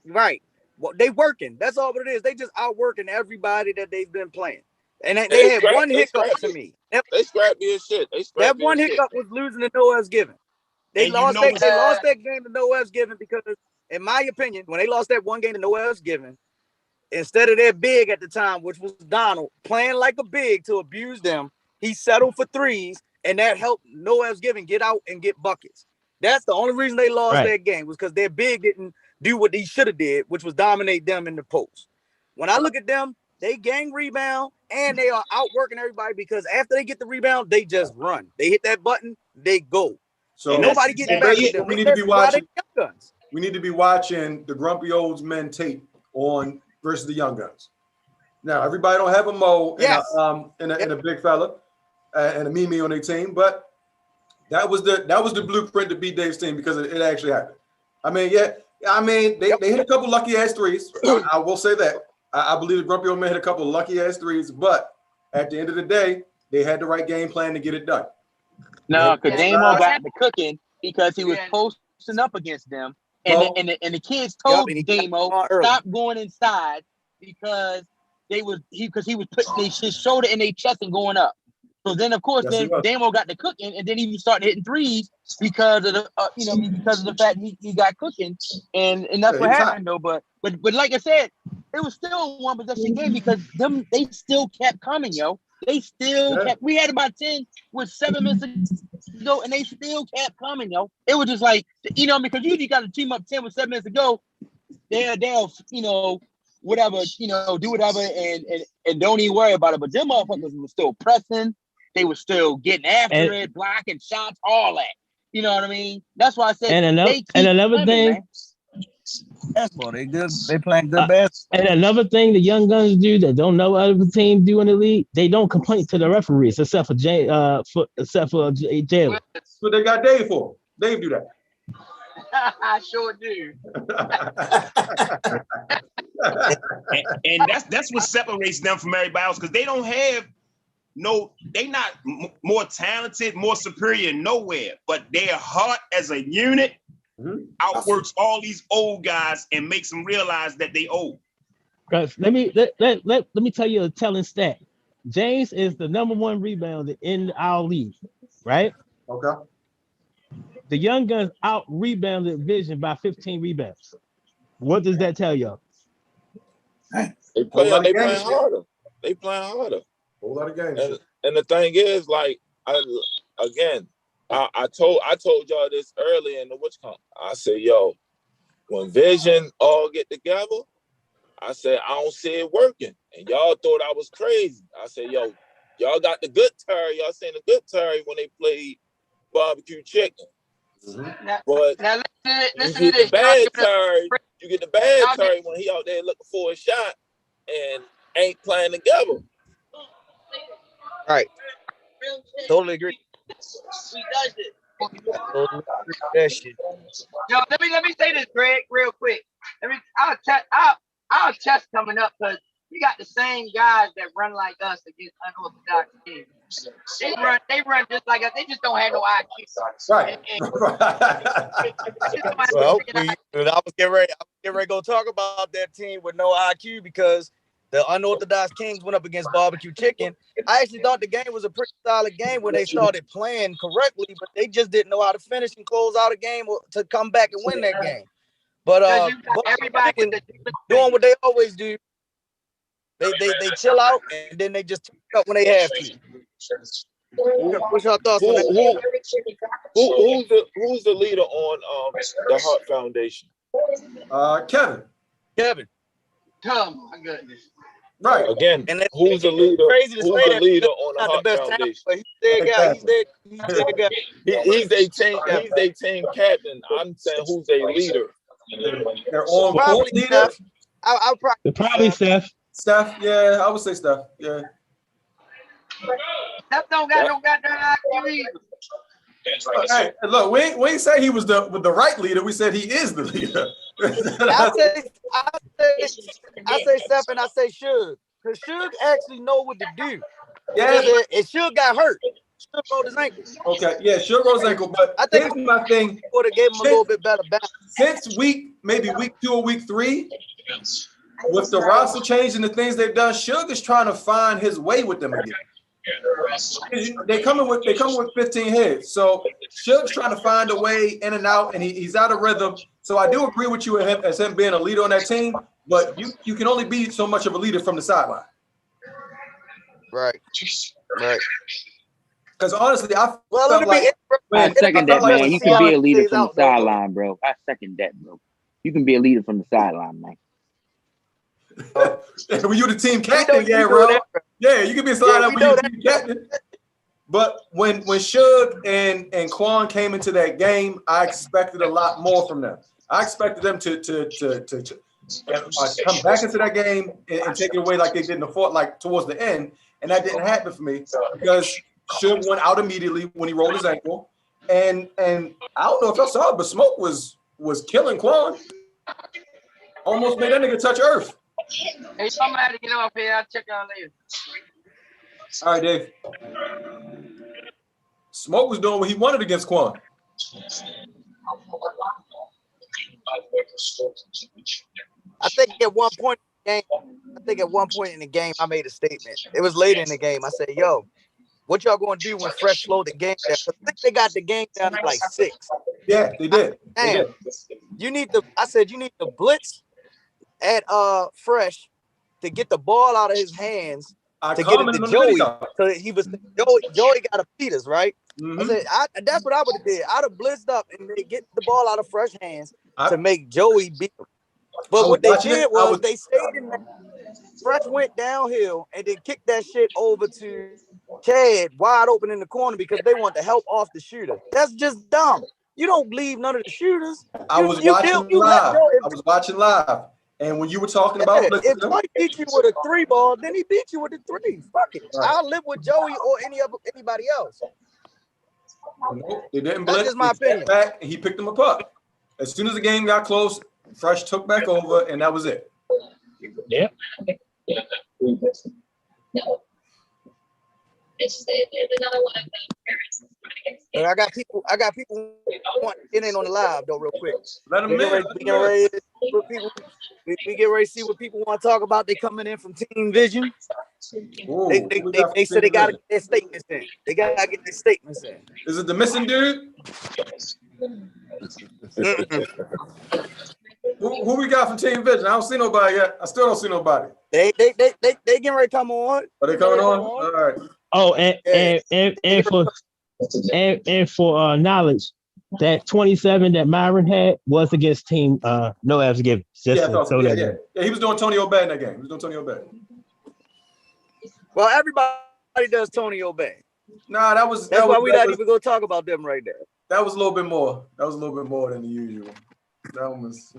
E: Right. Well, they working. That's all it is. They just outworking everybody that they've been playing. And they had one hiccup to me.
D: They scrapped me as shit.
E: That one hiccup was losing to Noah's Given. They lost that game to Noah's Given because, in my opinion, when they lost that one game to Noah's Given, instead of their big at the time, which was Donald, playing like a big to abuse them, he settled for threes, and that helped Noah's Given get out and get buckets. That's the only reason they lost that game, was because their big didn't do what he should have did, which was dominate them in the post. When I look at them, they gang rebound, and they are outworking everybody because after they get the rebound, they just run. They hit that button, they go.
F: So
E: nobody getting back with them.
F: We need to be watching. We need to be watching the Grumpy Old Men tape on versus the Young Guns. Now, everybody don't have a Mo and a big fella and a Mimi on their team, but That was the blueprint to beat Dave's team because it actually happened. I mean, yeah. I mean, they hit a couple lucky ass threes. I will say that. I believe the Grumpy Old Man hit a couple of lucky ass threes, but at the end of the day, they had the right game plan to get it done.
L: No, because Damo got the cooking because he was posting up against them, and the kids told Damo stop going inside because he was putting his shoulder in their chest and going up. So then, of course, Damo got the cooking, and then he was starting hitting threes because of the because of the fact he got cooking, and that's what happened though. But like I said, it was still a one possession game because they still kept coming, yo. They still kept. We had about 10 with 7 minutes to go, and they still kept coming, yo. It was just like because usually you got to team up 10 with 7 minutes to go. They'll whatever do whatever and don't even worry about it. But them motherfuckers were still pressing. They were still getting after it, blocking shots, all that. You know what I mean? That's why I said.
J: And another thing.
E: Basketball, they good. They playing good basketball.
J: And another thing the young guns do that don't know other teams do in the league, they don't complain to the referees except for Jalen.
F: That's what they got Dave for. Dave do that.
I: I sure do.
G: and that's what separates them from everybody else because they don't have they not more talented, more superior nowhere, but their heart as a unit outworks all these old guys and makes them realize that they old.
J: Guys, let me tell you a telling stat. James is the #1 rebounder in our league, right?
F: Okay.
J: The young guns out rebounded Vision by 15 rebounds. What does that tell y'all?
D: They playing harder. They playing harder.
F: Whole lot of games.
D: And the thing is, like, I told y'all this earlier in the Witch Camp. I said, yo, when Vision all get together, I said, I don't see it working. And y'all thought I was crazy. I said, yo, y'all got the good Terry. Y'all seen the good Terry when they played barbecue chicken. But
I: now
D: you get the bad Terry. You get the bad Terry when he out there looking for a shot and ain't playing together.
E: Right. Totally agree.
I: That shit. Yo, let me say this, Greg, real quick. Our test coming up because you got the same guys that run like us against unorthodox teams. They run just like us. They just don't have no IQ.
F: Right.
E: Well, I was getting ready to go talk about that team with no IQ because the unorthodox Kings went up against barbecue chicken. I actually thought the game was a pretty solid game when they started playing correctly, but they just didn't know how to finish and close out a game to come back and win that game. But everybody doing what they always do. They chill out and then they just turn up when they have to. What's your thoughts on that?
D: Who's the leader on the Heart Foundation?
F: Kevin.
I: Oh my goodness.
F: Right.
D: Again, and who's the leader? Who's the leader on the Heart Foundation? He's their team captain. I'm saying who's their leader?
F: They're all probably leader.
J: I'll probably Steph.
F: Steph, yeah, I would say Steph. Yeah.
I: Steph don't got no goddamn IQ either.
F: Hey, look, we ain't say he was the right leader. We said he is the leader.
E: I say Steph and I say Suge. Because Suge actually know what to do.
F: Yeah.
E: And Suge got hurt. Suge rolled his ankle.
F: Okay, yeah, Suge rolled his ankle. But I think my thing
E: would have gave him a little bit better balance.
F: Since maybe week 2 or week 3, with the roster change and the things they've done, Suge is trying to find his way with them again. They come with 15 heads. So Suge's trying to find a way in and out, and he's out of rhythm. So I do agree with you as him being a leader on that team, but you can only be so much of a leader from the sideline.
E: Right.
F: Because honestly, I
C: second that, man. You can be a leader from the sideline, bro. I second that, bro. You can be a leader from the sideline, man.
F: When you the team captain, bro. Yeah, you can be a sideline when you're the team captain. But when Suge and Quan came into that game, I expected a lot more from them. I expected them to come back into that game and take it away like they did in the fourth, like towards the end, and that didn't happen for me because Suge went out immediately when he rolled his ankle, And I don't know if y'all saw it, but Smoke was killing Quan. Almost made that nigga touch earth.
I: Hey, I'm gonna have to get off here. I'll check out later.
F: All right, Dave. Smoke was doing what he wanted against Quan.
E: I think at one point in the game, I made a statement. It was later in the game. I said, yo, what y'all gonna do when Fresh slowed the game down? I think they got the game down to like 6.
F: Yeah, they did.
E: Damn. You need to blitz at Fresh to get the ball out of his hands to get it to Joey. So Joey got to beat us, right? Mm-hmm. I said that's what I would have did. I'd have blitzed up and they get the ball out of Fresh hands to make Joey beat him. But what they did was they stayed in there. Fresh went downhill and then kicked that shit over to Chad wide open in the corner because they want to help off the shooter. That's just dumb. You don't leave none of the shooters.
F: I was watching live. And when you were talking about
E: if Joey beat you with a 3 ball, then he beat you with a 3. Fuck it. Right. I'll live with Joey or anybody else.
F: Nope, they didn't blitz.
E: That's just my opinion.
F: Back, and he picked them apart. As soon as the game got close, Fresh took back over, and that was it.
A: Yeah.
E: And I got people want to get in on the live though, real quick.
F: Let them in.
E: We get ready to see what people want to talk about. They coming in from Team Vision.
F: Ooh,
E: they said they gotta get their statements in. They gotta get their statements in.
F: Is it the missing dude? Who we got from Team Vision? I don't see nobody yet. I still don't see nobody.
E: They getting ready to come on.
F: Are they coming on? All right.
J: Oh, and for knowledge, that 27 that Myron had was against Team No Abs Given.
F: Yeah, he was doing Tony Obey in that game. He was doing Tony Obey.
E: Well, everybody does Tony Obey.
F: Nah,
E: that's why we're not even gonna talk about them right there.
F: That was a little bit more. That was a little bit more than the usual. That one was.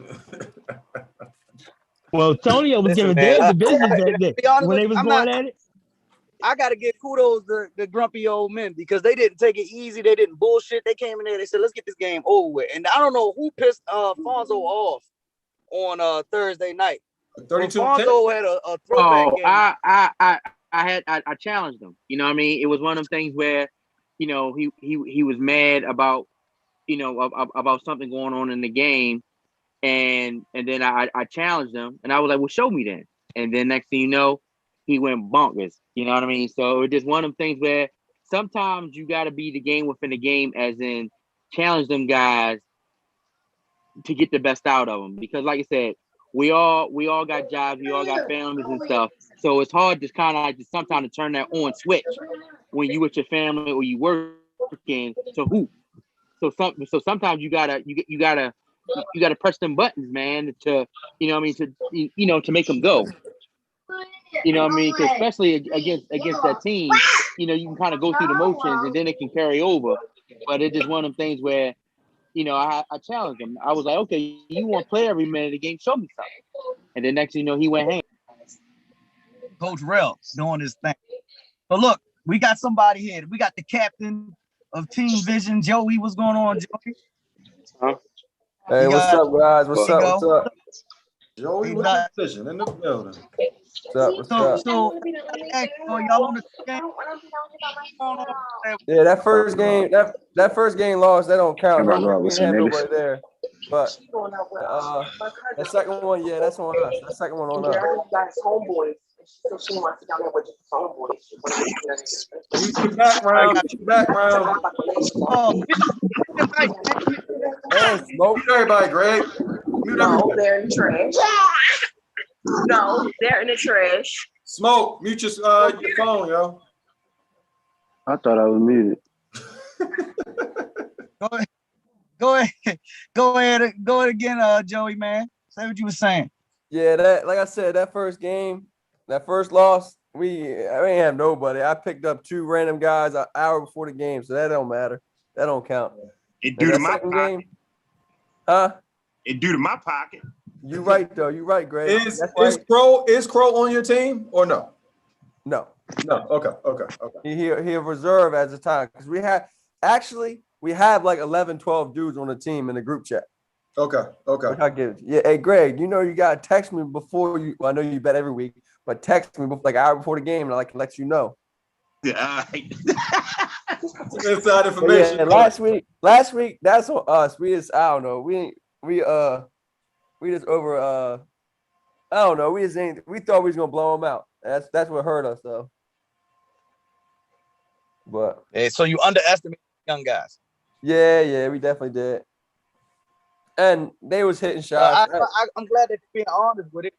J: Well, Tony was giving the business that day when they was going at it.
E: I gotta give kudos to the grumpy old men because they didn't take it easy. They didn't bullshit. They came in there. They said, "Let's get this game over with." And I don't know who pissed Fonzo off on Thursday night.
F: 32.
E: Fonzo had a throwback game.
L: I challenged him. You know what I mean? It was one of them things where, you know, he was mad about, you know, about something going on in the game, and then I challenged him, and I was like, "Well, show me then." And then next thing you know, he went bonkers. You know what I mean? So it's just one of them things where sometimes you got to be the game within the game, as in challenge them guys to get the best out of them. Because like I said, we all got jobs, we all got families and stuff. So it's hard just kind of like just sometimes to turn that on switch when you with your family or you working to hoop. So sometimes you gotta press them buttons, man, to, you know what I mean, to make them go. You know what I mean? Because especially against that team, you know, you can kind of go through the motions and then it can carry over. But it's just one of them things where, you know, I challenged him. I was like, okay, you want to play every minute of the game, show me something. And then next thing you know, he went ham.
E: Coach Rel doing his thing. But look, we got somebody here. We got the captain of Team Vision, Joey. What's going on, Joey?
M: Huh? Hey, what's up, guys? What's up?
F: Joey with the Vision in the building.
M: What's up?
E: So y'all want to
M: yeah, that first game lost. That don't count. We didn't have nobody there. But the second one, yeah, that's on us. That second one on us.
F: Background. Mute everybody, Greg.
N: No, they're in the trash. No, they're in the trash.
F: Smoke, mute your phone, yo.
M: I thought I was muted.
E: Go ahead again, Joey, man. Say what you were saying.
M: Yeah, like I said, that first game, that first loss, I ain't have nobody. I picked up 2 random guys an hour before the game, so that don't matter. That don't count.
G: It due to my pocket. Game, It due to my pocket.
M: You right though. You right, Greg.
F: Is Crow on your team or no?
M: No.
F: Okay.
M: He reserve as a time because we had actually we have like 11, 12 dudes on the team in the group chat.
F: Okay.
M: I give yeah. Hey, Greg, you know you gotta text me before you. Well, I know you bet every week, but text me like an hour before the game, and I can let you know.
G: Yeah.
F: Inside information.
M: Yeah, last week, that's on us. We just, I don't know. We just over. I don't know. We thought we was gonna blow them out. That's what hurt us though. But
E: so you underestimate young guys.
M: Yeah, we definitely did. And they was hitting shots.
E: I'm glad that you're being honest with it.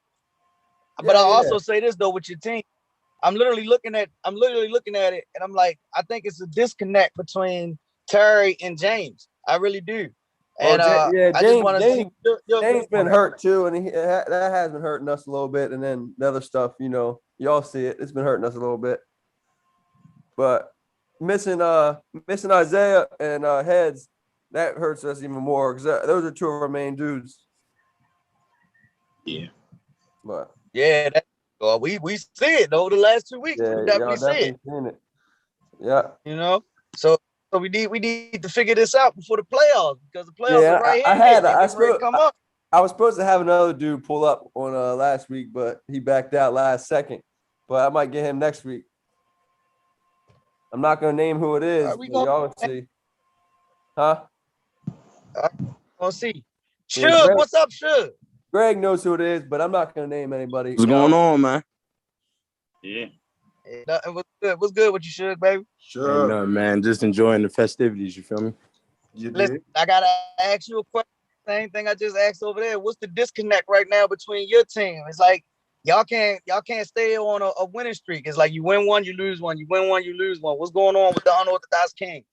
E: But I also say this though with your team. I'm literally looking at it, and I'm like, I think it's a disconnect between Terry and James. I really do. And
M: James,
E: I just want to see
M: James been hurt too, and that has been hurting us a little bit. And then the other stuff, y'all see it. It's been hurting us a little bit. But missing Isaiah and Heads, that hurts us even more because those are two of our main dudes.
G: Yeah.
M: But
E: we see it over the last 2 weeks.
M: Yeah,
E: we definitely see it.
M: Seen it. Yeah.
E: So we need to figure this out before the playoffs because the playoffs are right here.
M: I was supposed to have another dude pull up on last week, but he backed out last second. But I might get him next week. I'm not gonna name who it is. Y'all will see. Huh?
E: We'll see. Shug, what's up, Shug?
M: Greg knows who it is, but I'm not gonna name anybody.
O: What's going on, man?
G: Yeah.
E: What's good with you, Shug, baby?
O: Sure. No, man, just enjoying the festivities. You feel me?
E: Listen, I gotta ask you a question. Same thing I just asked over there. What's the disconnect right now between your team? It's like y'all can't stay on a winning streak. It's like you win one, you lose one. You win one, you lose one. What's going on with the unorthodox Kings?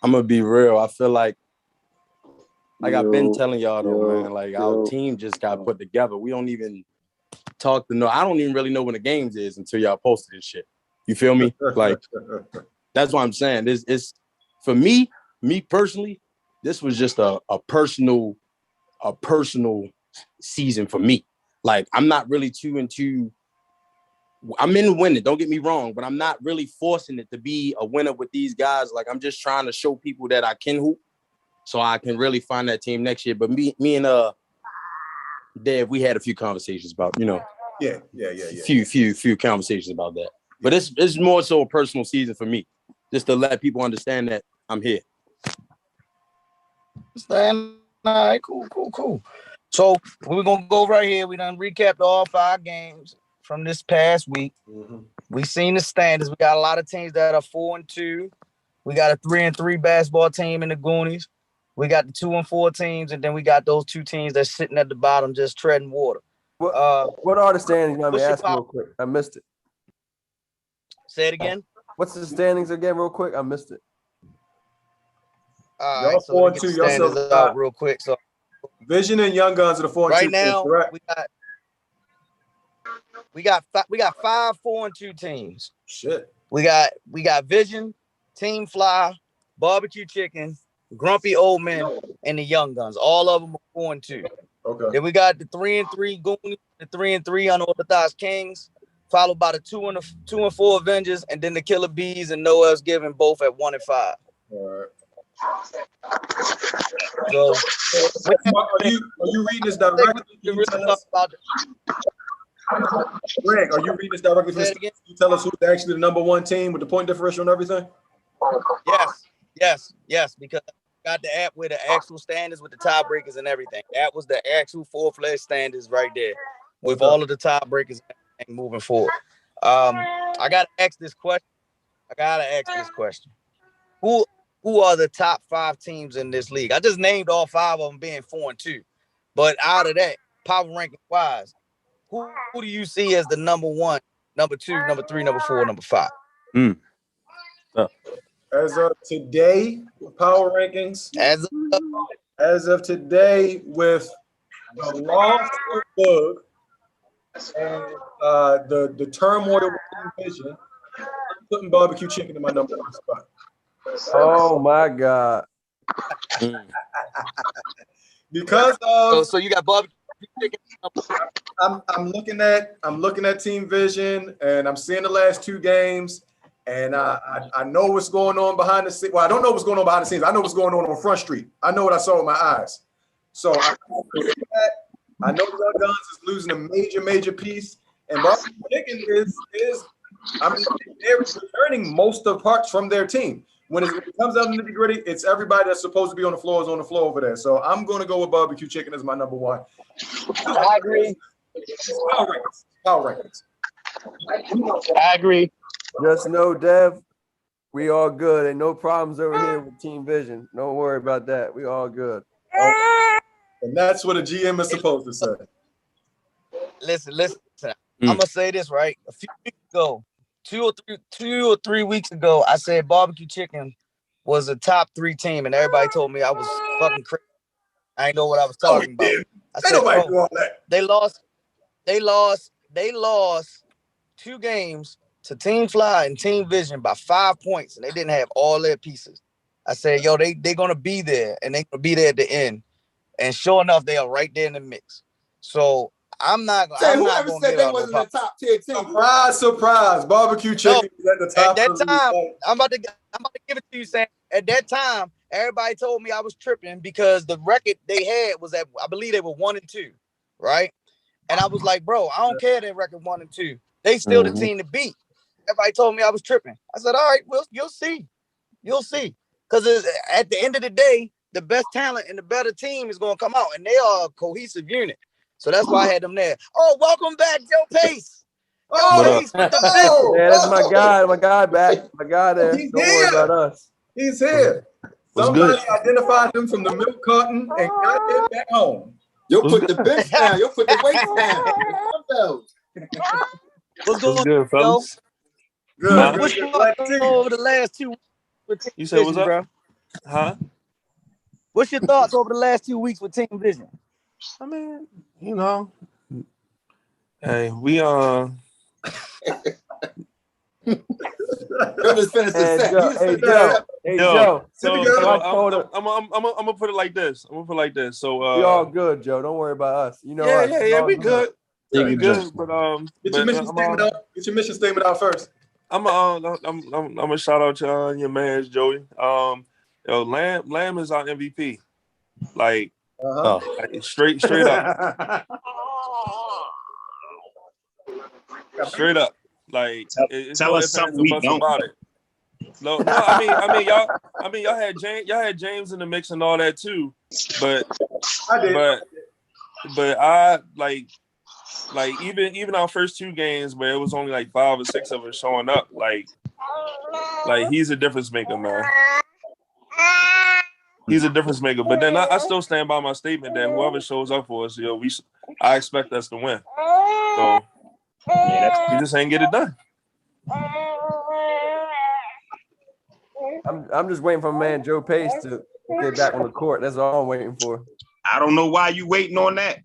O: I'm gonna be real. I feel like I've been telling y'all though, man. Like our team just got put together. We don't even talk to I don't even really know when the games is until y'all posted this shit. You feel me? Like that's what I'm saying. It's for me personally. This was just a personal season for me. Like I'm not really too into. I'm in winning. Don't get me wrong, but I'm not really forcing it to be a winner with these guys. Like I'm just trying to show people that I can hoop, so I can really find that team next year. But me and Dave, we had a few conversations about
F: Yeah.
O: Few conversations about that. But it's more so a personal season for me, just to let people understand that I'm here.
E: All right, cool. So we're gonna go right here. We done recapped all 5 games from this past week.
F: Mm-hmm.
E: We seen the standings. We got a lot of teams that are 4-2. We got a 3-3 basketball team in the Goonies. We got the 2-4 teams, and then we got those 2 teams that's sitting at the bottom just treading water.
M: What are the standings? Let me ask real quick. I missed it.
E: Say it again.
M: What's the standings again, real quick? I missed it.
E: All right, so let me get the standings out real quick. So
F: Vision and Young Guns are the 4-2.
E: Right now, we got 5 4-2 teams.
F: Shit.
E: We got Vision, Team Fly, Barbecue Chicken, Grumpy Old Men, and the Young Guns. All of them are 4-2.
F: Okay.
E: Then we got the 3-3 Goonies, the 3-3 Unorthodox Kings, followed by the 2-4 Avengers, and then the Killer Bees and Noel's Giving both at 1-5.
F: All right.
E: So,
F: are you reading this directly? Greg, are you reading this directly? Can you tell us who's actually the number 1 team with the point differential and everything?
E: Yes, because I got the app with the actual standards with the tiebreakers and everything. That was the actual full-fledged standards right there with all of the tiebreakers and moving forward. I gotta ask this question. Who are the top 5 teams in this league? I just named all 5 of them being 4-2, but out of that, power ranking wise, who do you see as the number 1, number 2, number 3, number 4, number 5?
F: As of today, power rankings. As of today, with the loss of Bug and the turmoil within Vision, I'm putting Barbecue Chicken in my number 1 spot.
M: Oh my God!
F: Because of
E: so you got Barbecue Chicken.
F: I'm looking at Team Vision, and I'm seeing the last 2 games, And I know what's going on behind the scenes. Well, I don't know what's going on behind the scenes. I know what's going on Front Street. I know what I saw with my eyes. So I know Young Guns is losing a major piece. And Barbecue Chicken they're returning most of parts from their team. When it comes down to the nitty-gritty, it's everybody that's supposed to be on the floor is on the floor over there. So I'm going to go with Barbecue Chicken as my number one.
L: I agree.
F: Power rankings.
L: I agree.
M: Just know, Dev, we all good. Ain't no problems over here with Team Vision. Don't worry about that. We all good.
F: And that's what a GM is supposed to say.
L: Listen. I'm gonna say this right. A few weeks ago, two or three weeks ago, I said Barbecue Chicken was a top 3 team, and everybody told me I was fucking crazy. I didn't know what I was talking about. I said, they lost 2 games to Team Fly and Team Vision by 5 points, and they didn't have all their pieces. I said, yo, they're gonna be there, and they're gonna be there at the end. And sure enough, they are right there in the mix. So
H: whoever said they wasn't a top 10 team.
F: Surprise. Barbecue Chicken is at the top.
L: At that time, I'm about to give it to you, Sam. At that time, everybody told me I was tripping because the record they had was at, I believe they were 1-2, right? And I was like, bro, I don't care their record 1-2. They still the team to beat. Everybody told me I was tripping. I said, all right, well, you'll see. You'll see. Because at the end of the day, the best talent and the better team is going to come out, and they are a cohesive unit. So that's why I had them there. Oh, welcome back, Joe Pace.
M: Yeah, that's my guy back. My guy there. Don't worry about us.
F: He's here. Somebody identified him from the milk carton and got him back home.
H: You'll put the bench down. You'll put the weights down.
L: What's going
K: good, fellas?
L: Good. What's over the last 2 weeks?
K: You said what's up?
L: Bro?
K: Huh?
L: What's your thoughts over the last 2 weeks with Team Vision?
K: I mean, you know, hey, we
H: Just finish the
M: Hey Joe.
K: So I'm gonna put it like this. So
M: we all good, Joe. Don't worry about us. You know.
K: Yeah, we good. We good. But
F: get your mission statement out. Get your mission statement out first.
K: I'm gonna shout out to your man Joey. Lamb is our MVP. Like, like straight up. Straight up. Like,
G: tell us something we don't
K: about it. No, I mean, y'all had James in the mix and all that too, but I like even our first 2 games where it was only like 5 or 6 of us showing up, like he's a difference maker, man. He's a difference maker. But then I still stand by my statement that whoever shows up for us, I expect us to win. So we just ain't get it done.
M: I'm just waiting for my man Joe Pace to get back on the court. That's all I'm waiting for.
G: I don't know why you waiting on that.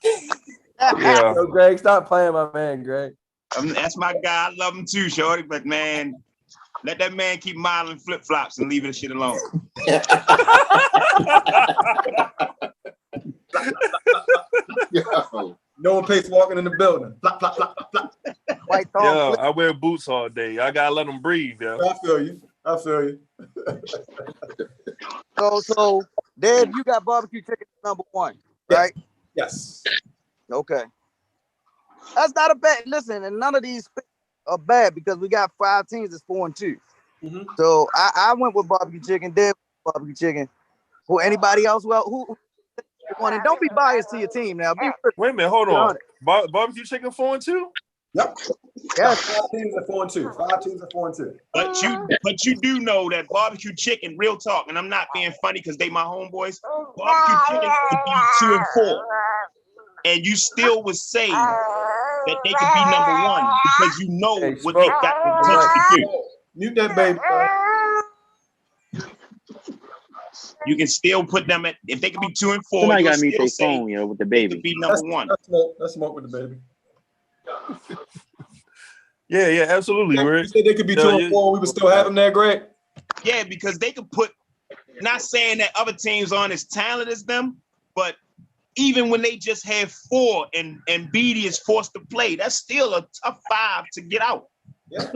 K: Yeah.
M: So, Greg, stop playing my man, Greg.
G: That's my guy. I love him too, shorty. But man, let that man keep modeling flip-flops and leave that shit alone.
F: No one Pace walking in the building. Flop, flop, flop, flop, flop.
K: Yeah, I wear boots all day. I gotta let them breathe. Yeah.
F: I feel you.
L: So, Dave, you got Barbecue Chicken number 1, right?
F: Yes.
L: Okay. That's not a bad. Listen, and none of these are bad because we got 5 teams that's 4-2. So I went with Barbecue Chicken. Dave Barbecue Chicken. Who anybody else? Well, who? And don't be biased to your team now.
K: Wait a minute, hold on. Barbecue Chicken 4-2?
F: Yep.
L: Yes.
F: 5 teams are 4-2. 5 teams are 4-2.
G: But you do know that Barbecue Chicken, real talk, and I'm not being funny because they my homeboys. Barbecue Chicken could be 2-4, and you still would say that they could be number 1 because you know what they got the potential to do.
F: Mute that baby.
G: You can still put them at, if they could be 2 and 4.
C: Somebody got to mute their phone, with the baby.
G: Be number 1.
F: Let's smoke with the baby.
K: Yeah, absolutely.
F: You said they could be 2 and 4. We would still have them there, Greg.
G: Yeah, because they could put. Not saying that other teams aren't as talented as them, but even when they just have 4 and Beatty is forced to play, that's still a tough 5 to get out.
F: Yeah.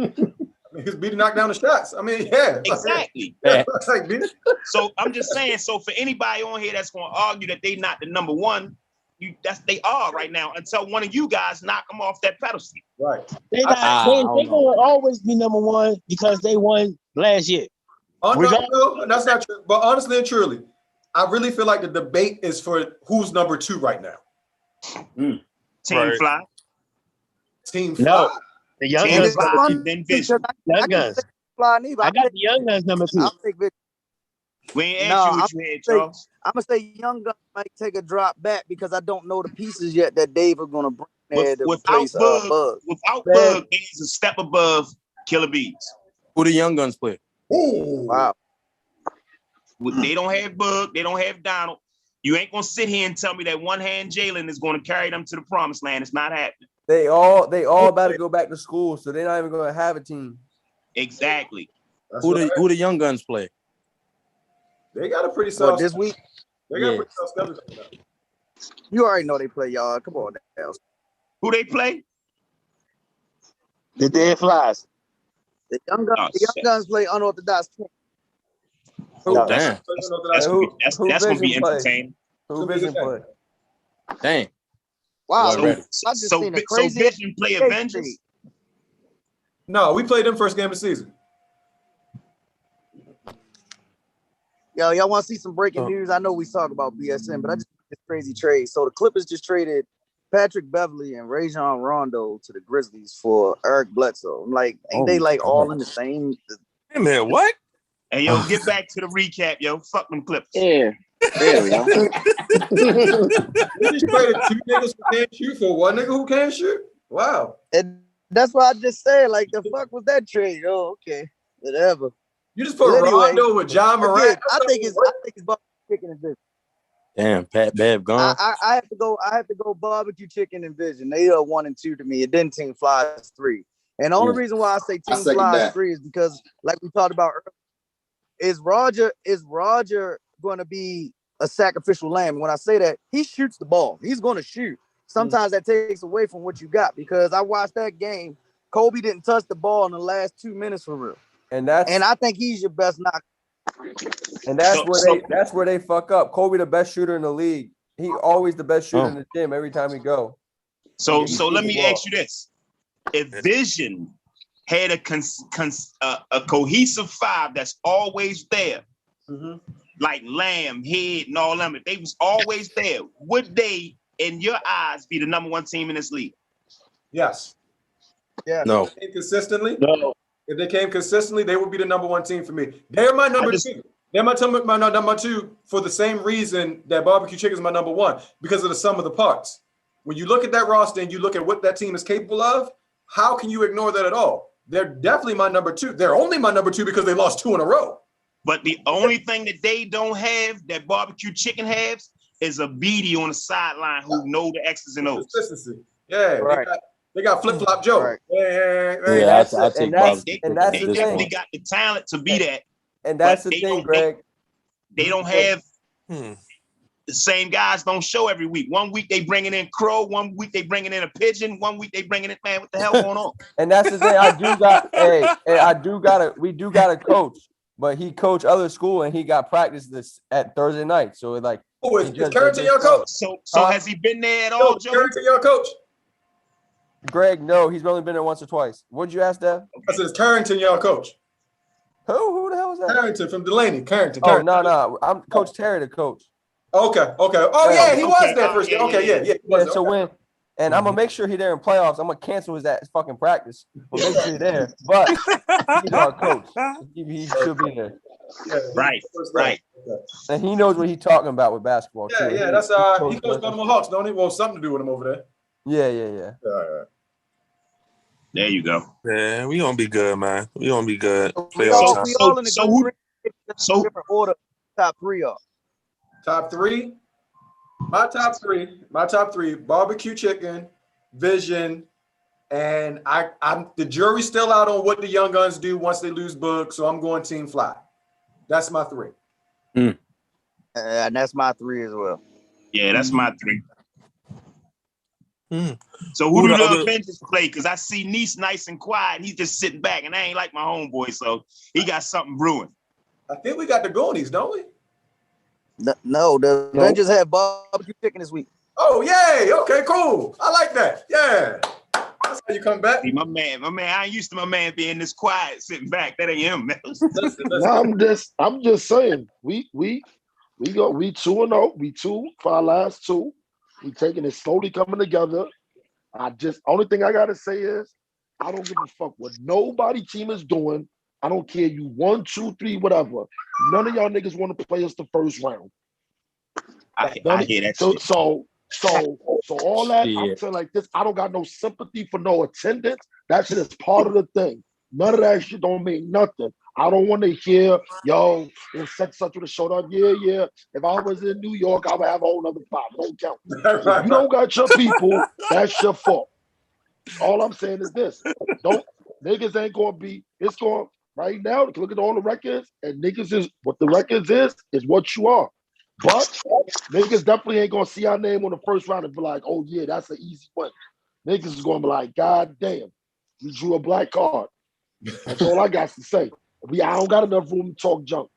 F: Because BD knocked down the shots. I mean, yeah.
G: Exactly. So I'm just saying, so for anybody on here that's going to argue that they not the number one, they are right now until one of you guys knock them off that pedestal.
F: Right.
A: They will always be number one because they won last year.
F: Oh, no, that's not true. But honestly and truly, I really feel like the debate is for who's number 2 right now.
G: Team Fly.
F: Team Fly.
A: No, the Young Guns number 2.
G: Then Vision.
A: Young Guns. I got the Young Guns number 2.
E: I'll take Vision.
G: We ain't asked you what you had, Charles.
E: I'm gonna say Young Guns might take a drop back because I don't know the pieces yet that Dave is gonna bring there to replace Bug.
G: Without Bug, he's a step above Killer Bees.
O: Who the Young Guns play?
F: Ooh.
E: Wow.
G: They don't have Bug. They don't have Donald. You ain't gonna sit here and tell me that one hand Jalen is gonna carry them to the promised land. It's not happening.
M: They all about to go back to school, so they're not even gonna have a team.
G: Exactly.
O: Who the Young Guns play?
F: They got a pretty soft
E: this week.
F: They got a pretty soft schedule.
E: You already know they play, y'all. Come on, now.
G: Who they play?
A: The Dead Flies.
E: The Young Guns play unorthodox.
O: Oh, damn.
G: That's gonna be entertaining.
M: Who Vision play?
O: Dang.
E: Wow.
G: So Vision play Avengers?
F: No, we played them first game of the season.
E: Yo, y'all want to see some breaking news? I know we talk about BSN, but I just this crazy trade. So the Clippers just traded Patrick Beverly and Rajon Rondo to the Grizzlies for Eric Bledsoe. I'm like, ain't they like all in the same?
K: Hey man, what?
G: Hey yo, get back to the recap, yo. Fuck them Clippers.
C: Yeah. There we go.
F: We just traded 2 niggas who can't shoot for 1 nigga who can't shoot. Wow.
E: And that's why I just said, like, the fuck was that trade? Oh, okay, whatever.
F: You just put Rondo with John Morant.
E: I think it's chicken and Vision.
O: Damn, Pat Bev gone.
E: I have to go barbecue chicken and Vision. They are 1 and 2 to me. It didn't Team Flies 3. And the only reason why I say Team Flies 3 is because, like we talked about earlier, is Roger going to be a sacrificial lamb? When I say that, he shoots the ball. He's going to shoot. Sometimes that takes away from what you got, because I watched that game. Kobe didn't touch the ball in the last 2 minutes for real. And I think he's your best knocker.
M: And that's where they fuck up. Kobe, the best shooter in the league. He always the best shooter in the gym every time we go.
G: So let me ask you this: if Vision had a cohesive 5 that's always there, like Lamb, Head, and all them, if they was always there, would they, in your eyes, be the number 1 team in this league?
F: Yes.
E: Yeah.
O: No.
F: Consistently?
A: No.
F: If they came consistently, they would be the number 1 team for me. They're my number 2. They're my number 2 for the same reason that barbecue chicken is my number 1, because of the sum of the parts. When you look at that roster and you look at what that team is capable of, how can you ignore that at all? They're definitely my number 2. They're only my number 2 because they lost 2 in a row.
G: But the only thing that they don't have, that barbecue chicken has, is a beady on the sideline who know the X's and O's.
F: Consistency. Yeah,
E: right.
F: They got flip-flop Joe.
E: Right.
M: That's the thing.
G: They got the talent to be that.
M: And that's the thing, Greg.
G: They don't have the same guys don't show every week. 1 week they bringing in Crow, 1 week they bringing in a pigeon, 1 week they bringing in, man, what the hell going on?
M: And that's the thing. We do got a coach, but he coached other school and he got practice this at Thursday night. So like,
F: is Carrington your coach?
G: So has he been there at all, Joe?
F: Carrington your coach?
M: Greg, no, he's only been there once or twice. What'd you ask, Dev?
F: I said, is Carrington your coach?
M: Who the hell was that?
F: Carrington from Delaney. Carrington.
M: Oh, no. I'm Coach Terry, the coach.
F: Okay. Oh, yeah, he was there first game. Okay, yeah.
M: So and I'm going to make sure he's there in playoffs. I'm going to cancel his fucking practice. We'll make sure he's there. But he's our coach. He should be there.
F: Yeah,
G: right.
M: And he knows what he's talking about with basketball, too.
F: Yeah, that's he coached Baltimore Hawks, don't he? Well, something to do with him over there.
M: Yeah.
F: All right.
G: There you go.
K: Yeah, we gonna be good, man. We gonna be good.
E: We all in the different order. Top 3 up.
F: Top 3? My top three, barbecue chicken, Vision, and I'm the jury's still out on what the Young Guns do once they lose Boog, so I'm going Team Fly. That's my 3.
E: And that's my 3 as well.
G: Yeah, that's my 3. So who do the Avengers play? Because I see Nice nice and quiet. He's just sitting back, and I ain't like my homeboy, so he got something brewing.
F: I think we got the Goonies, don't we?
E: No, the Avengers have barbecue chicken this week.
F: Oh, yay. Okay, cool. I like that. Yeah. That's how you come back.
G: See, my man, I ain't used to my man being this quiet, sitting back. That ain't him, man.
P: No, I'm just saying, we 2-0. We 2 for our last 2. We taking it slowly coming together. Only thing I gotta say is I don't give a fuck what nobody team is doing. I don't care you 1, 2, 3, whatever. None of y'all niggas want to play us the first round.
G: I hear that.
P: So all that, I'm saying like this, I don't got no sympathy for no attendance. That shit is part of the thing. None of that shit don't mean nothing. I don't want to hear, yo, if such would have showed up. Yeah. If I was in New York, I would have a whole other problem. Don't count. If you don't got your people, that's your fault. All I'm saying is this. Niggas ain't gonna be, it's going right now, look at all the records, and niggas is what the records is what you are. But niggas definitely ain't gonna see our name on the first round and be like, oh yeah, that's an easy one. Niggas is gonna be like, God damn, we drew a black card. That's all I got to say. I don't got enough room to talk junk.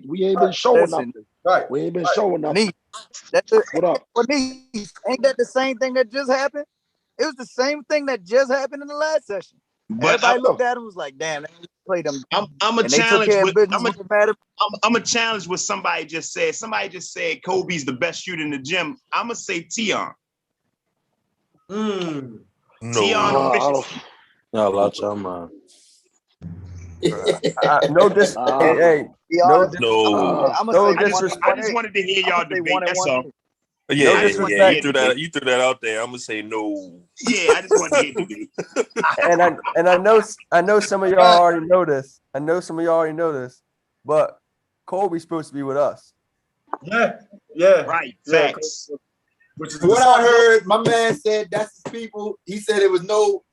P: We ain't been showing nothing.
F: Right.
P: We ain't been showing nothing.
E: What up? Ain't that the same thing that just happened? It was the same thing that just happened in the last session.
G: But
E: everybody looked at him and was like, damn, they played them.
G: I'm a challenge what somebody just said. Somebody just said Kobe's the best shooter in the gym. I'm gonna say Tion.
K: No.
G: Tion
O: No, man.
M: No disrespect.
G: I just wanted to hear y'all debate. That's all.
K: Yeah, you threw that out there. I'm gonna say no.
G: Yeah, I just want to hear debate.
M: And I know some of y'all already know this. But Kobe's supposed to be with us.
F: Yeah.
G: Right. Facts.
H: Which is what I heard. My man said that's his people. He said it was no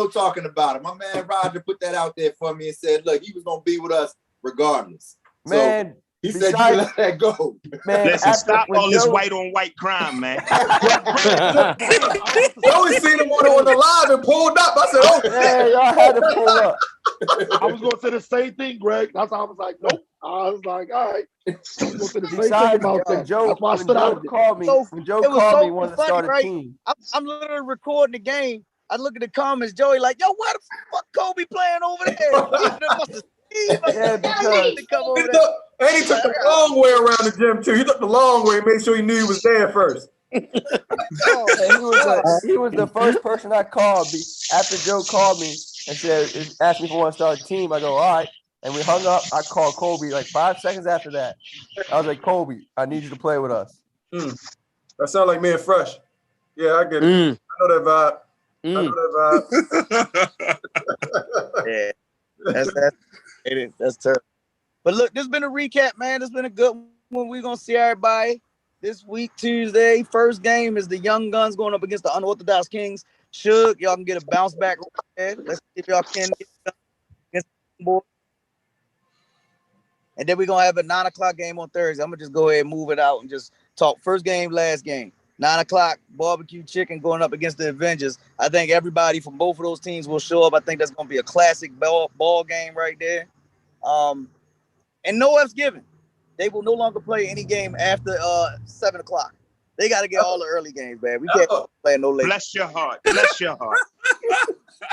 H: talking about it. My man Roger put that out there for me and said, look, he was gonna be with us regardless.
M: Man,
H: so he said you let that go.
M: Man,
G: listen, stop all this white on white crime, man.
F: I always seen him on the live and pulled up. I said, oh
M: man, y'all had to pull up.
P: I was gonna say the same thing, Greg. That's how I was like, nope. I was like, all right. When Joe
M: called me, wanted to start a team.
E: I'm literally recording the game. I look at the comments, Joey, like, yo, why the fuck Kobe playing over there?
F: Yeah, because and he took the long way around the gym too. He took the long way and made sure he knew he was there first.
M: He was the first person I called after Joe called me and asked me if I want to start a team. I go, all right. And we hung up. I called Kobe like 5 seconds after that. I was like, Kobe, I need you to play with us.
F: That sounds like me and Fresh. Yeah, I get it. I know that vibe.
E: Yeah, that's terrible. But look, this has been a recap, man. This has been a good one. We're gonna see everybody this week, Tuesday. First game is the Young Guns going up against the Unorthodox Kings. Y'all can get a bounce back right there. Let's see if y'all can get against the board. And then we're gonna have a 9 o'clock game on Thursday. I'm gonna just go ahead and move it out and just talk first game, last game. 9 o'clock, barbecue chicken going up against the Avengers. I think everybody from both of those teams will show up. I think that's going to be a classic ball game right there. And no F's given. They will no longer play any game after 7 o'clock. They got to get all the early games, man. We can't play no late.
G: Bless your heart. Bless your heart.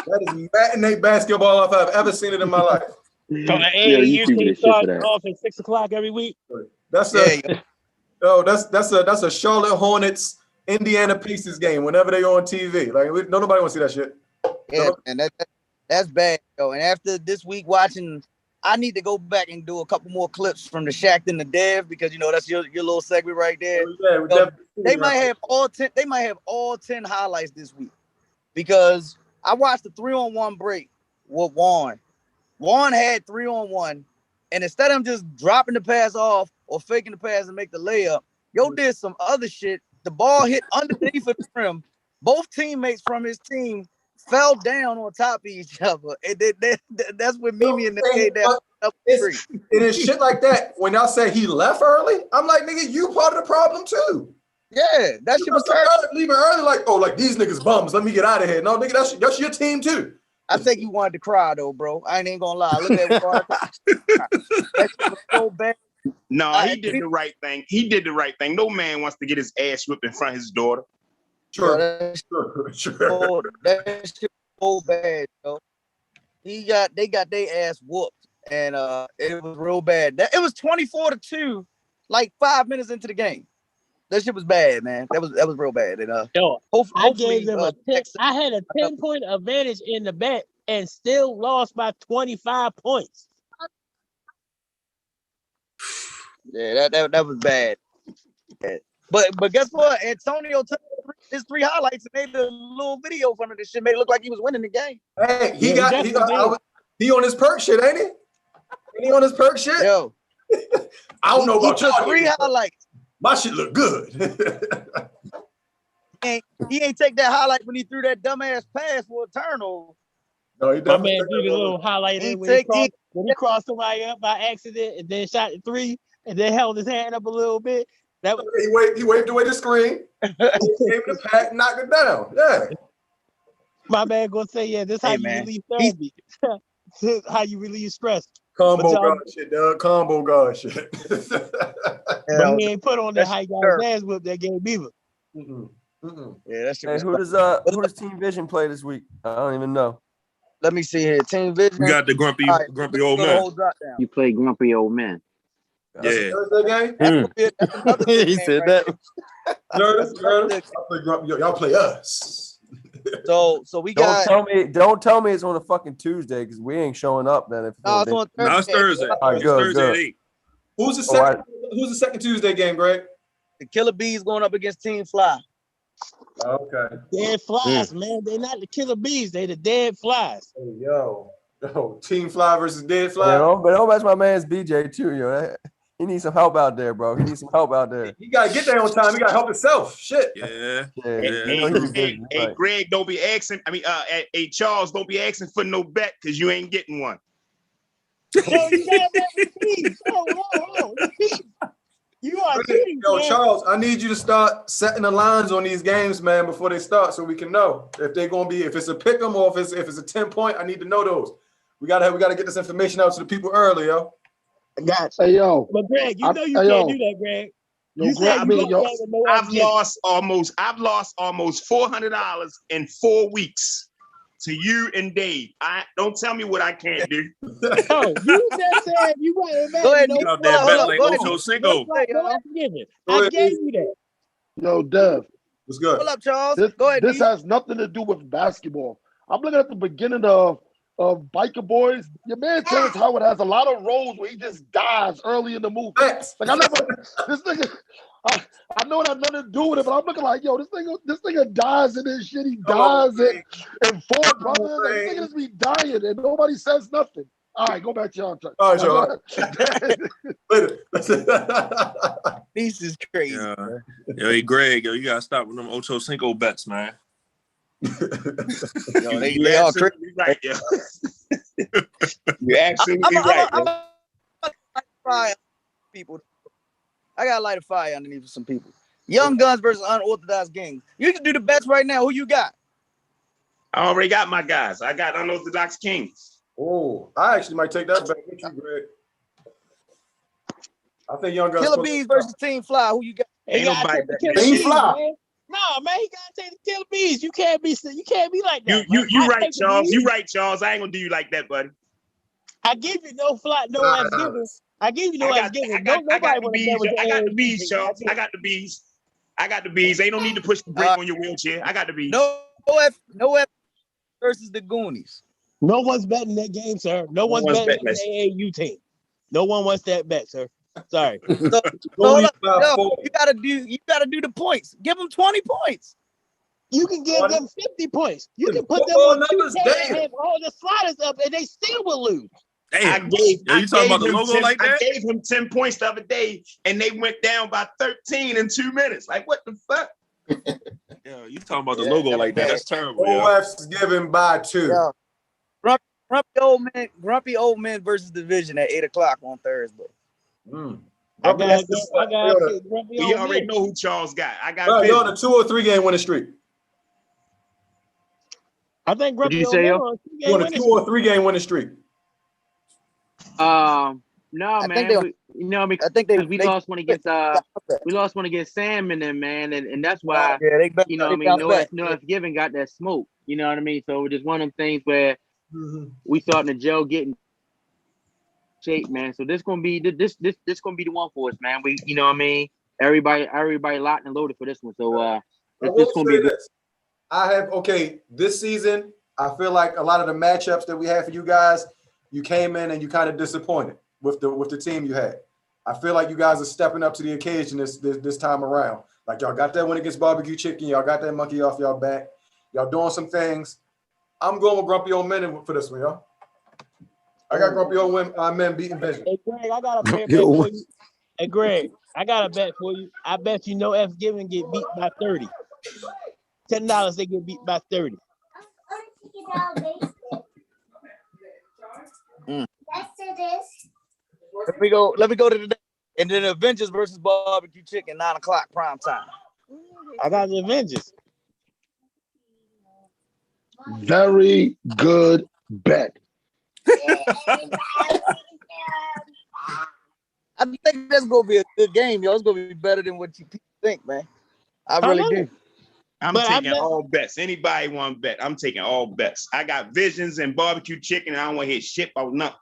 F: That is matinee basketball if I've ever seen it in my life.
A: So the AAU starts off at 6 o'clock every week.
F: That's a Charlotte Hornets Indiana Pacers game whenever they on TV. Like nobody want to see that shit.
E: Yeah, and that's bad, yo. And after this week watching, I need to go back and do a couple more clips from the Shaq and the Dev because that's your little segment right there.
F: Yeah,
E: they might have all 10. They might have all 10 highlights this week because I watched the 3-on-1 break with Juan. Juan had 3-on-1, and instead of him just dropping the pass off or faking the pass and make the layup, did some other shit. The ball hit underneath the rim. Both teammates from his team fell down on top of each other. And that's when Mimi and the kid down.
F: It is shit like that. When y'all say he left early, I'm like, nigga, you part of the problem too.
E: Yeah, that shit was
F: leaving early. Like these niggas bums. Let me get out of here. No, nigga, that's your team too.
E: I think he wanted to cry though, bro. I ain't gonna lie. Look at that shit was so bad.
G: No, he did the right thing. He did the right thing. No man wants to get his ass whipped in front of his daughter.
F: Sure.
E: Sure. That shit so bad, yo. They got their ass whooped, and it was real bad. It was 24-2, like 5 minutes into the game. That shit was bad, man. That was real bad. And
J: I gave them I had a 10-point advantage in the bet and still lost by 25 points.
E: Yeah, that was bad. But guess what? Antonio took his 3 highlights and made a little video from it. This shit made it look like he was winning the game.
F: Hey, he on his perk shit, ain't he? Ain't he on his perk shit?
E: Yo,
F: I don't know about
E: you. 3 highlights.
F: My shit look good.
E: he ain't take that highlight when he threw that dumbass pass for a turnover.
F: No, he
J: my man threw the little highlight in when he crossed somebody up by accident and then shot 3 and then held his hand up a little bit.
F: He waved away the screen. He gave the pat and knocked it down. Yeah.
J: My man gonna say, yeah, this how you release therapy. This is how you release stress.
F: Combo guard shit, dog. Combo guard shit.
J: But he ain't put on that how he got his ass whipped that game either.
E: Yeah, that's
M: hey, who does Team Vision play this week? I don't even know.
E: Let me see here. Team Vision.
K: We got the grumpy old man.
C: You play grumpy old man.
F: That's
K: yeah.
F: Thursday game?
M: He said that.
F: Y'all play us.
E: So we got.
M: Don't tell me it's on a fucking Tuesday because we ain't showing up then. If
E: no, it's on Thursday.
K: No, it's Thursday.
M: All right, good,
K: Thursday at 8.
F: Who's the second Tuesday game, Greg?
E: The Killer Bees going up against Team Fly.
F: Okay.
J: Dead Flies, man. They're not the Killer Bees. They the Dead Flies.
F: Hey, yo, Team Fly versus Dead Fly.
M: Yeah, but don't match my man's BJ too, yo. He needs some help out there, bro. He needs some help out there.
F: He gotta get there on time. He gotta help himself. Shit.
K: Yeah.
G: Hey, Greg, don't be asking. Hey, Charles, don't be asking for no bet because you ain't getting one.
J: Yo, you gotta bet with Bees. Whoa. You are kidding,
F: yo,
J: man.
F: Charles, I need you to start setting the lines on these games, man, before they start, so we can know if they're gonna be, if it's a pick 'em or if it's a 10-point. I need to know those. We gotta get this information out to the people early, yo.
J: I got you.
P: Hey, yo.
J: But Greg, you know you can't do that, Greg.
G: I've lost almost $400 in 4 weeks to you and Dave. Don't tell me what I can't do.
J: No, you just said you want to
E: Go ahead,
K: you out there betting like Ocho Cinco.
J: I gave you that.
P: Yo, Dev.
F: What's good?
E: Hold up, Charles.
P: Go
E: ahead.
P: This has nothing to do with basketball. I'm looking at the beginning of Biker Boys. Your man Terrence Howard has a lot of roles where he just dies early in the movie. This nigga, I know it had nothing to do with it, but I'm looking like, yo, this nigga dies in this shit. He dies in Four Brothers. This nigga just be dying and nobody says nothing. All right, go back to y'all.
F: All right, y'all. Later.
E: This is crazy.
K: Yo, hey, Greg, you gotta stop with them Ocho Cinco bets, man.
E: Yo, they all crazy.
G: Right, yo. You're absolutely right.
E: I'm fire people. I got to light a fire underneath some people. Young Guns versus Unorthodox Gangs. You can do the bets right now. Who you got?
G: I already got my guys. I got Unorthodox Kings.
F: Oh, I actually might take that back with you, Greg. I think Young Guns.
E: Killer Bees versus Team Fly. Who you got?
G: Ain't nobody
F: Team Fly.
J: Man. No, man, he gotta take the Killer Bees. You can't be like that.
G: You right, Charles. You right, Charles. I ain't gonna do you like that, buddy.
J: I give you no fly, no ass givers. I give you no ass givers. I got
G: the bees, Charles. I got the bees. I got the bees. Ain't no need to push the brake on your wheelchair. I got the bees.
E: No F versus the Goonies.
J: No one's betting that game, sir. No one's betting the AAU team. No one wants that bet, sir. Sorry.
E: You gotta do the points. Give them 20 points.
J: You can give them 50 points. You can put them on 2K and have all the sliders up, and they still will lose.
K: Damn. You talking about the logo like that?
G: I gave him 10 points the other day, and they went down by 13 in 2 minutes. Like, what the fuck?
K: Yeah, you talking about the logo like that? That's terrible.
F: OF's given by 2.
E: Yeah. Grumpy old men versus Division at 8:00 on Thursday.
A: I got
G: you already know who Charles got. I got
F: Bro, you're on a 2 or 3 game winning streak.
A: I think Grumpy
L: you say,
A: you're
F: on a 2 or 3 game winning streak.
L: No, man. I think we lost one against Sam and them, man, and that's why North Given got that smoke. You know what I mean? So it's just one of them things where we starting to gel, getting shape, man. So this gonna be this gonna be the one for us, man. We, you know what I mean? Everybody locked and loaded for this one. So this gonna be good.
F: I have this season. I feel like a lot of the matchups that we had for you guys, you came in and you kind of disappointed with the team you had. I feel like you guys are stepping up to the occasion this time around. Like y'all got that win against Barbecue Chicken, y'all got that monkey off y'all back, y'all doing some things. I'm going with Grumpy Old Men for this one, y'all. I got Grumpy Old Men beating Vision.
A: Hey Greg, I got a bet for you. Hey Greg, I got a bet for you. I bet you no F Given get beat by 30. $10 they get beat by 30.
E: Let me go to the day. And then Avengers versus Barbecue Chicken, 9 o'clock prime time.
A: I got the Avengers.
P: Very good bet.
E: I think that's gonna be a good game, yo. It's gonna be better than what you think, man. I really do.
G: I'm taking all bets. Anybody want to bet? I'm taking all bets. I got Visions and Barbecue Chicken. And I don't want to hit shit about nothing.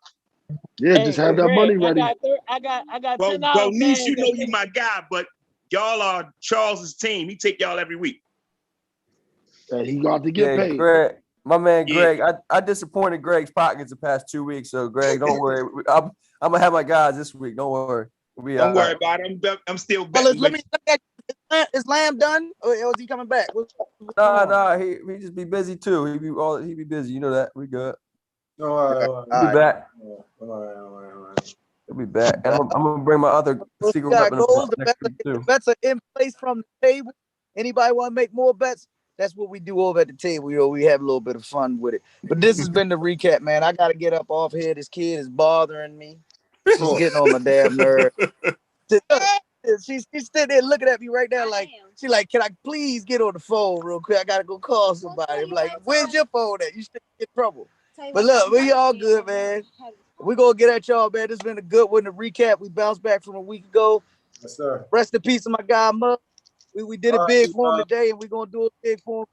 P: Yeah, just have that money ready.
A: I got
G: well,
A: $10.
G: Well, Niece, you know you my guy, but y'all are Charles's team. He take y'all every week.
P: And he got to get paid.
M: Greg, my man Greg, I disappointed Greg's pockets the past 2 weeks. So Greg, don't worry. I'm gonna have my guys this week. Don't worry.
G: Don't worry about it. I'm still betting.
E: Let me look at. Is Lamb done, or is he coming back?
M: Nah, he just be busy too. He be busy. You know that. We good.
F: All
M: He'll be back.
F: All right.
M: He'll be back. And I'm gonna bring my other secret weapon next week too.
E: The bets are in place from the table. Anybody want to make more bets? That's what we do over at the table. You know, we have a little bit of fun with it. But this has been the recap, man. I got to get up off here. This kid is bothering me. She's getting on my damn nerve. She's sitting there looking at me right now like, can I please get on the phone real quick? I got to go call somebody. I'm like, where's your phone at? You should get in trouble. But look, we all good, man. We're going to get at y'all, man. This has been a good one to recap. We bounced back from a week ago.
F: Yes, sir.
E: Rest in peace to my guy, Mug. We did a big for him today, and we're going to do a big for him.